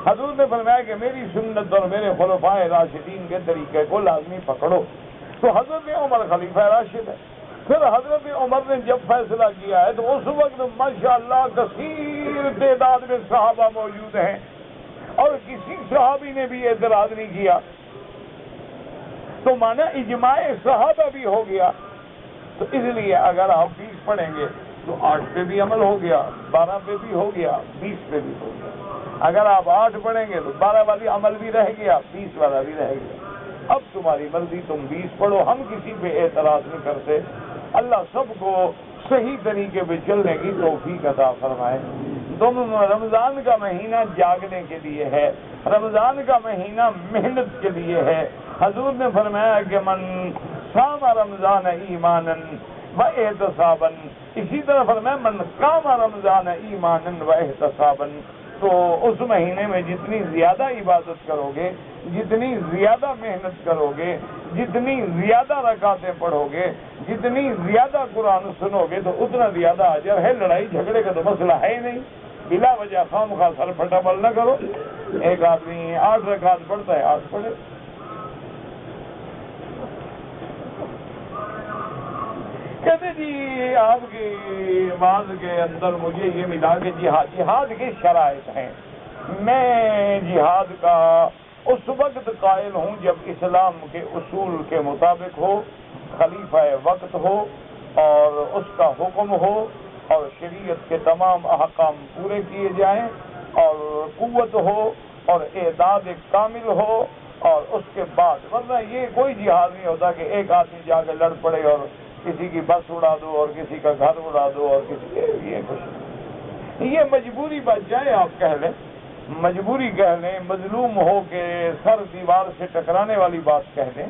حضور نے فرمایا کہ میری سنت اور میرے خلفاء راشدین کے طریقے کو لازمی پکڑو۔ تو حضرت عمر خلیفہ راشد ہے، پھر حضرت عمر نے جب فیصلہ کیا ہے تو اس وقت ماشاءاللہ کثیر تعداد میں صحابہ موجود ہیں اور کسی صحابی نے بھی اعتراض نہیں کیا، تو مانا اجماع صحابہ بھی ہو گیا۔ تو اس لیے اگر آپ 20 پڑھیں گے تو 8 پہ بھی عمل ہو گیا، 12 پہ بھی ہو گیا، 20 پہ بھی ہو گیا۔ اگر آپ 8 پڑھیں گے تو 12 والی عمل بھی رہ گیا، 20 والا بھی رہ گیا۔ اب تمہاری مرضی، تم 20 پڑھو، ہم کسی پہ اعتراض نہیں کرتے۔ اللہ سب کو صحیح طریقے پہ چلنے کی توفیق عطا فرمائے۔ رمضان کا مہینہ جاگنے کے لیے ہے، رمضان کا مہینہ محنت کے لیے ہے۔ حضور نے فرمایا کہ من صام رمضان ایمانا و احتسابا، اسی طرح فرمایا من قام رمضان ایمانا و احتسابا۔ تو اس مہینے میں جتنی زیادہ عبادت کرو گے، جتنی زیادہ محنت کرو گے، جتنی زیادہ رکعتیں پڑھو گے، جتنی زیادہ قرآن سنو گے تو اتنا زیادہ اجر ہے۔ لڑائی جھگڑے کا تو مسئلہ ہے ہی نہیں، بلا وجہ خام خواہ سر پھٹامل نہ کرو۔ ایک آدمی 8 رکعت پڑھتا ہے، 8 پڑھے۔ کہتے جی آپ کی آواز کے اندر مجھے یہ ملا کہ جہاد کی شرائط ہیں۔ میں جہاد کا اس وقت قائل ہوں جب اسلام کے اصول کے مطابق ہو، خلیفہ وقت ہو اور اس کا حکم ہو اور شریعت کے تمام احکام پورے کیے جائیں اور قوت ہو اور اعداد کامل ہو، اور اس کے بعد، ورنہ یہ کوئی جہاد نہیں ہوتا کہ ایک آدمی جا کے لڑ پڑے اور کسی کی بس اڑا دو اور کسی کا گھر اڑا دو اور کسی یہ کچھ، یہ مجبوری بچ جائے آپ کہہ لیں، مجبوری کہہ لیں، مظلوم ہو کے سر دیوار سے ٹکرانے والی بات کہہ لیں،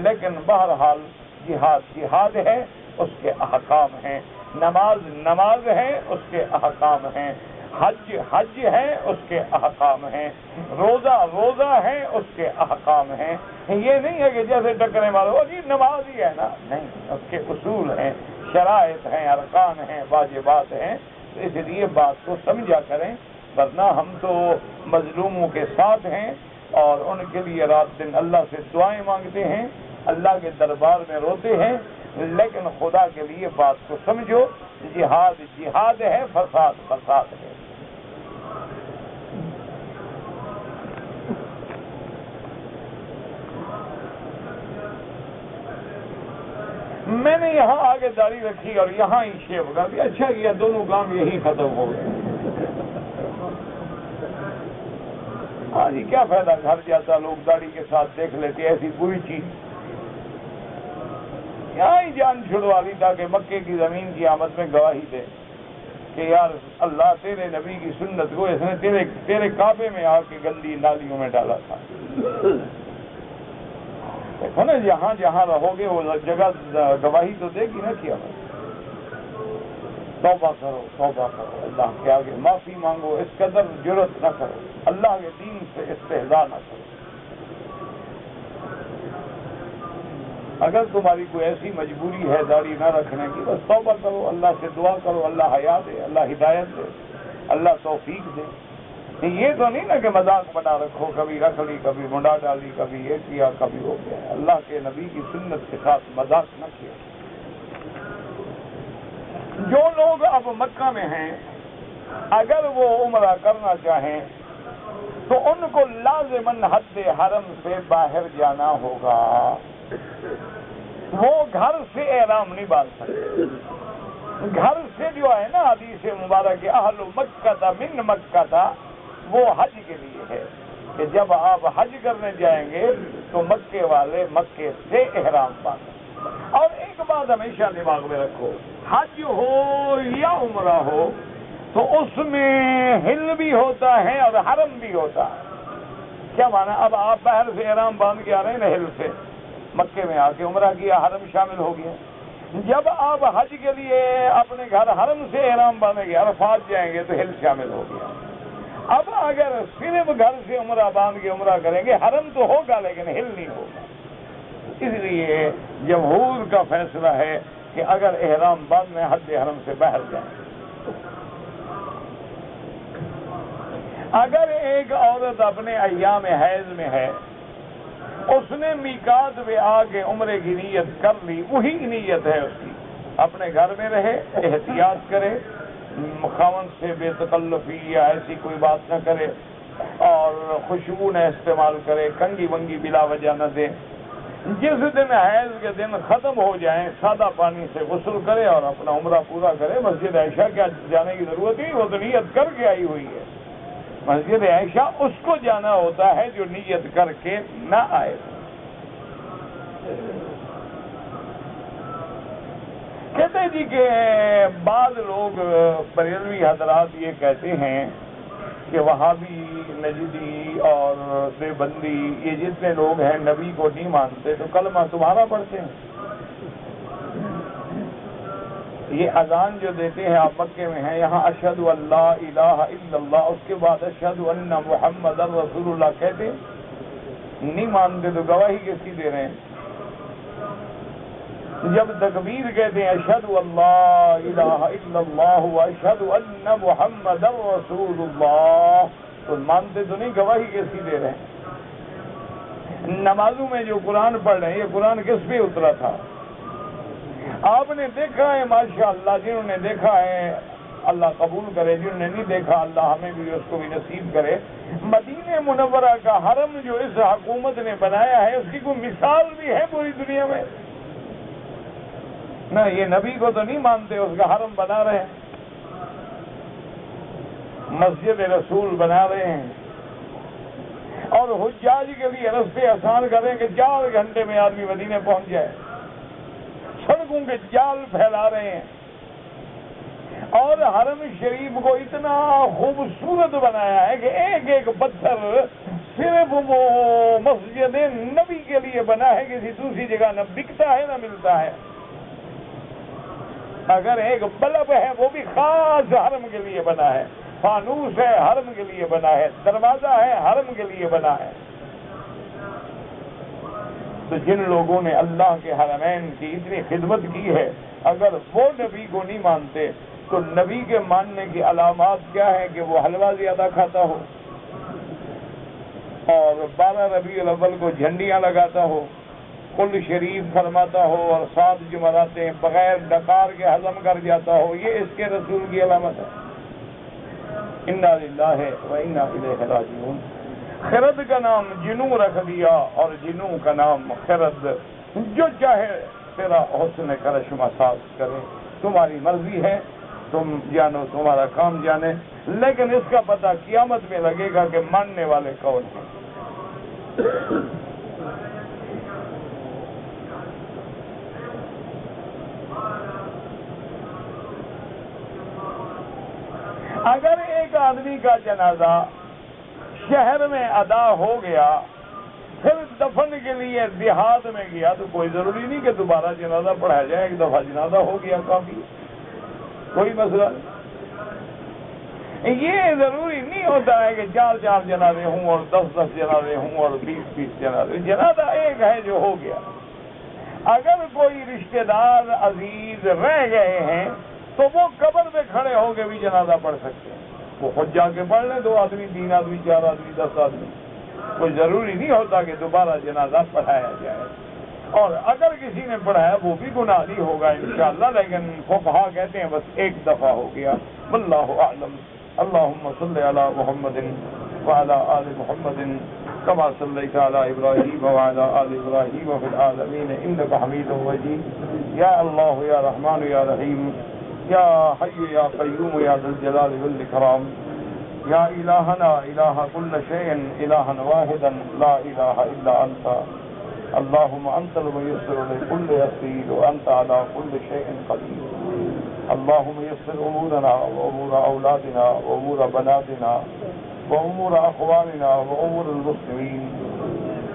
لیکن بہرحال جہاد جہاد ہے، اس کے احکام ہیں، نماز نماز ہے، اس کے احکام ہیں، حج حج ہے، اس کے احکام ہیں، روزہ روزہ ہے، اس کے احکام ہیں۔ یہ نہیں ہے کہ جیسے ٹکرے والے جی نماز ہی ہے نا، نہیں، اس کے اصول ہیں، شرائط ہیں، ارکان ہیں، واجبات ہیں۔ تو اس لیے بات کو سمجھا کریں، ورنہ ہم تو مظلوموں کے ساتھ ہیں اور ان کے لیے رات دن اللہ سے دعائیں مانگتے ہیں، اللہ کے دربار میں روتے ہیں، لیکن خدا کے لیے بات کو سمجھو جہاد جہاد ہے، فساد فساد ہے۔ میں نے یہاں آگے داڑھی رکھی اور یہاں ہی شیو کر دیا، اچھا کیا، دونوں کام یہی ختم ہو گئے۔ ہاں جی، کیا فائدہ، گھر جاتا لوگ داڑھی کے ساتھ دیکھ لیتے، ایسی بری چیز یہاں ہی جان چھڑوا لی تاکہ مکے کی زمین کی آمد میں گواہی دے کہ یار اللہ تیرے نبی کی سنت کو اس نے تیرے کعبے میں آ کے گندی نالیوں میں ڈالا تھا۔ دیکھو نا، جہاں جہاں رہو گے وہ جگہ گواہی تو دے گی نا کیا۔ توبہ کرو، توبہ کرو، اللہ کے آگے معافی مانگو، اس قدر جرت نہ کرو، اللہ کے دین سے استہزاء نہ کرو۔ اگر تمہاری کوئی ایسی مجبوری ہے داڑھی نہ رکھنے کی، بس توبہ کرو، اللہ سے دعا کرو، اللہ حیا دے، اللہ ہدایت دے، اللہ توفیق دے۔ یہ تو نہیں نا کہ مذاق بنا رکھو، کبھی رکھ لی، کبھی منڈا ڈالی، کبھی یہ کیا، کبھی ہو گیا۔ اللہ کے نبی کی سنت کے ساتھ مذاق نہ کیا۔ جو لوگ اب مکہ میں ہیں اگر وہ عمرہ کرنا چاہیں تو ان کو لازماً حد حرم سے باہر جانا ہوگا، وہ گھر سے احرام نہیں باندھ سکتے۔ گھر سے جو ہے نا حدیث مبارک اہل مکہ من مکہ، وہ حج کے لیے ہے کہ جب آپ حج کرنے جائیں گے تو مکے والے مکے سے احرام باندھیں۔ اور ایک بات ہمیشہ دماغ میں رکھو، حج ہو یا عمرہ ہو تو اس میں حل بھی ہوتا ہے اور حرم بھی ہوتا ہے۔ کیا مانا؟ اب آپ باہر سے احرام باندھ کے آ رہے ہیں نا حل سے، مکے میں آ کے عمرہ کیا، حرم شامل ہو گیا۔ جب آپ حج کے لیے اپنے گھر حرم سے احرام باندھیں گے، عرفات جائیں گے تو حل شامل ہو گیا۔ اب اگر صرف گھر سے عمرہ باندھ کے عمرہ کریں گے، حرم تو ہوگا لیکن حل نہیں ہوگا۔ اس لیے جمہور کا فیصلہ ہے کہ اگر احرام باندھنے حد حرم سے باہر جائیں۔ اگر ایک عورت اپنے ایام حیض میں ہے، اس نے میقات میں آ کے عمرے کی نیت کر لی، وہی نیت ہے اس کی، اپنے گھر میں رہے، احتیاط کرے، خاوند سے بے تکلفی یا ایسی کوئی بات نہ کرے، اور خوشبو نہ استعمال کرے، کنگھی ونگی بلا وجہ نہ دے۔ جس دن حیض کے دن ختم ہو جائیں سادہ پانی سے غسل کرے اور اپنا عمرہ پورا کرے۔ مسجد عائشہ کیا جانے کی ضرورت نہیں، وہ تو نیت کر کے آئی ہوئی ہے۔ مسجد عائشہ اس کو جانا ہوتا ہے جو نیت کر کے نہ آئے۔ کہتے ہیں جی کہ بعض لوگ بریلوی حضرات یہ کہتے ہیں کہ وہابی، نجدی اور دیوبندی یہ جتنے لوگ ہیں نبی کو نہیں مانتے تو کلمہ تمہارا پڑھتے ہیں۔ یہ اذان جو دیتے ہیں، آپ مکے میں ہیں، یہاں اشہد ان لا الہ الا اللہ، اس کے بعد اشہد ان محمد رسول اللہ کہتے ہیں، نہیں مانتے تو گواہی کس کی دے رہے ہیں؟ جب تکبیر کہتے ہیں اشہد ان لا الہ الا اللہ و اشہد ان محمد رسول اللہ، تو مانتے تو نہیں، گواہی کس کی دے رہے ہیں؟ نمازوں میں جو قرآن پڑھ رہے ہیں، یہ قرآن کس پہ اترا تھا؟ آپ نے دیکھا ہے ماشاءاللہ، جنہوں نے دیکھا ہے اللہ قبول کرے، جنہوں نے نہیں دیکھا اللہ ہمیں بھی اس کو بھی نصیب کرے۔ مدینہ منورہ کا حرم جو اس حکومت نے بنایا ہے، اس کی کوئی مثال بھی ہے پوری دنیا میں؟ نہ، یہ نبی کو تو نہیں مانتے، اس کا حرم بنا رہے ہیں، مسجد رسول بنا رہے ہیں، اور حجاج کے لیے رستے آسان کریں کہ 4 گھنٹے میں آدمی مدینے پہنچ جائے، سڑکوں کے جال پھیلا رہے ہیں، اور حرم شریف کو اتنا خوبصورت بنایا ہے کہ ایک ایک پتھر صرف وہ مسجد نبی کے لیے بنا ہے، کسی دوسری جگہ نہ بکتا ہے نہ ملتا ہے۔ اگر ایک بلب ہے وہ بھی خاص حرم کے لیے بنا ہے، فانوس ہے حرم کے لیے بنا ہے، دروازہ ہے حرم کے لیے بنا ہے۔ تو جن لوگوں نے اللہ کے حرمین کی اتنی خدمت کی ہے، اگر وہ نبی کو نہیں مانتے تو نبی کے ماننے کی علامات کیا ہے؟ کہ وہ حلوہ زیادہ کھاتا ہو، اور 12 ربیع الاول کو جھنڈیاں لگاتا ہو، کل شریف فرماتا ہو اور 7 جمعراتیں بغیر ڈکار کے ہضم کر جاتا ہو، یہ اس کے رسول کی علامت ہے۔ انا للہ و انا الیہ راجعون۔ خرد کا نام جنو رکھ دیا اور جنو کا نام خرد۔ جو چاہے تیرا حسن کرش مساس کرے، تمہاری مرضی ہے، تم جانو، تمہارا کام جانے، لیکن اس کا پتہ قیامت میں لگے گا کہ ماننے والے کون ہیں۔ اگر ایک آدمی کا جنازہ شہر میں ادا ہو گیا، پھر دفن کے لیے دیہات میں گیا، تو کوئی ضروری نہیں کہ دوبارہ جنازہ پڑھایا جائے، ایک دفعہ جنازہ ہو گیا کافی، کوئی مسئلہ نہیں۔ یہ ضروری نہیں ہوتا ہے کہ 4 جنازے ہوں اور 10 جنازے ہوں اور 20 جنازے۔ جنازہ ایک ہے جو ہو گیا۔ اگر کوئی رشتہ دار عزیز رہ گئے ہیں تو وہ قبر پہ کھڑے ہو کے بھی جنازہ پڑھ سکتے ہیں، وہ خود جا کے پڑھ لیں، 2 آدمی 3 آدمی 4 آدمی 10 آدمی، کوئی ضروری نہیں ہوتا کہ دوبارہ جنازہ پڑھایا جائے۔ اور اگر کسی نے پڑھایا وہ بھی گناہ نہیں ہوگا انشاءاللہ، لیکن فقہا کہتے ہیں بس ایک دفعہ ہو گیا۔ واللہ اعلم۔ اللہم صلی علی محمد وعلی آل محمد کما صلیت علی ابراہیم وعلی آل ابراہیم فی العالمین انک حمید مجید۔ یا اللہ یا رحمان یا رحیم، یا حی یا قیوم یا ذی الجلال والاکرام، یا الہنا الہ کل شیء الہا واحدا لا الہ الا انت، اللہم انت المیسر لکل یسیر وانت علی کل شیء قدیر۔ اللہم یسر امورنا وامور اولادنا وامور بناتنا وامور اخواننا وامور المسلمین۔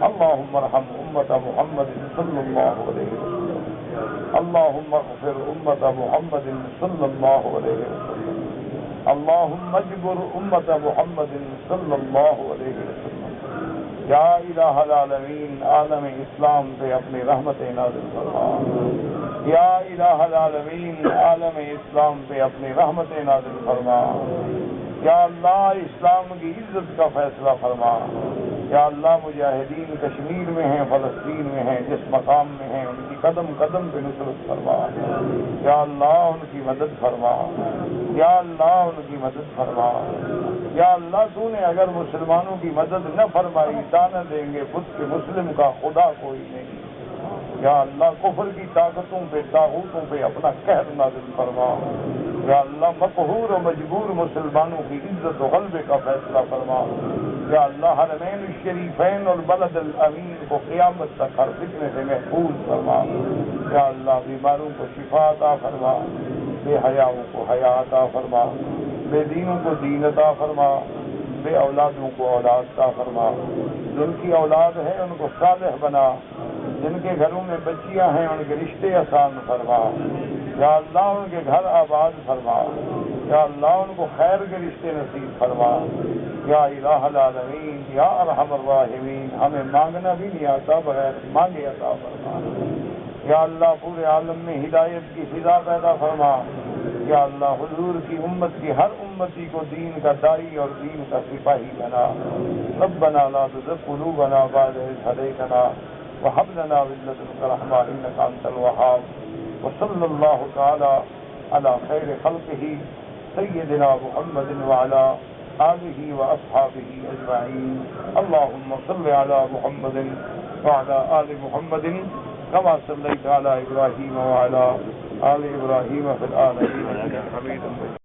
اللہم ارحم امت محمد صلی اللہ علیہ وسلم، اللہم اغفر امت محمد صلی اللہ علیہ وسلم، اللہم اجبر امت محمد صلی اللہ علیہ وسلم۔ یا الہ العالمین، عالم اسلام پہ اپنی رحمت نازل فرما۔ یا الہ العالمین، عالم اسلام پہ اپنی رحمت نازل فرما۔ یا اللہ اسلام کی عزت کا فیصلہ فرما۔ یا اللہ مجاہدین کشمیر میں ہیں، فلسطین میں ہیں، جس مقام میں ہیں ان کی قدم قدم پہ نصرت فرما۔ یا اللہ ان کی مدد فرما۔ یا اللہ ان کی مدد فرما۔ یا اللہ تو نے اگر مسلمانوں کی مدد نہ فرمائی، دانا دیں گے خود کے مسلم کا خدا کوئی نہیں۔ یا اللہ کفر کی طاقتوں پہ طاغوتوں پہ اپنا قہر نازل فرما۔ یا اللہ مقہور و مجبور مسلمانوں کی عزت و غلبے کا فیصلہ فرما۔ یا اللہ حرمین الشریفین اور بلد الامین کو قیامت تک ہر فتنے سے محفوظ فرما۔ یا اللہ بیماروں کو شفا عطا فرما، بے حیاؤں کو حیا عطا فرما، بے دینوں کو دین عطا فرما، بے اولادوں کو اولاد عطا فرما۔ جن کی اولاد ہے ان کو صالح بنا، جن کے گھروں میں بچیاں ہیں ان کے رشتے آسان فرما۔ یا اللہ ان کے گھر آباد فرما۔ یا اللہ ان کو خیر کے رشتے نصیب فرما۔ یا الہ العالمین، یا ارحم الراحمین، ہمیں مانگنا بھی نہیں آتا، بغیر مانگے عطا فرما۔ یا اللہ پورے عالم میں ہدایت کی فضا پیدا فرما۔ یا اللہ حضور کی امت کی ہر امتی کو دین کا داعی اور دین کا سپاہی بنا۔ ربنا لا تزغ قلوبنا بعد إذ هديتنا وهب لنا من لدنك رحمة إنك أنت الوهاب۔ وصلى الله تعالى على خير خلقه سيدنا محمد وعلى آله وأصحابه أجمعين۔ اللهم صل على محمد وعلى آل محمد كما صليت على إبراهيم وعلى آل إبراهيم في العالمين إنك حميد مجيد۔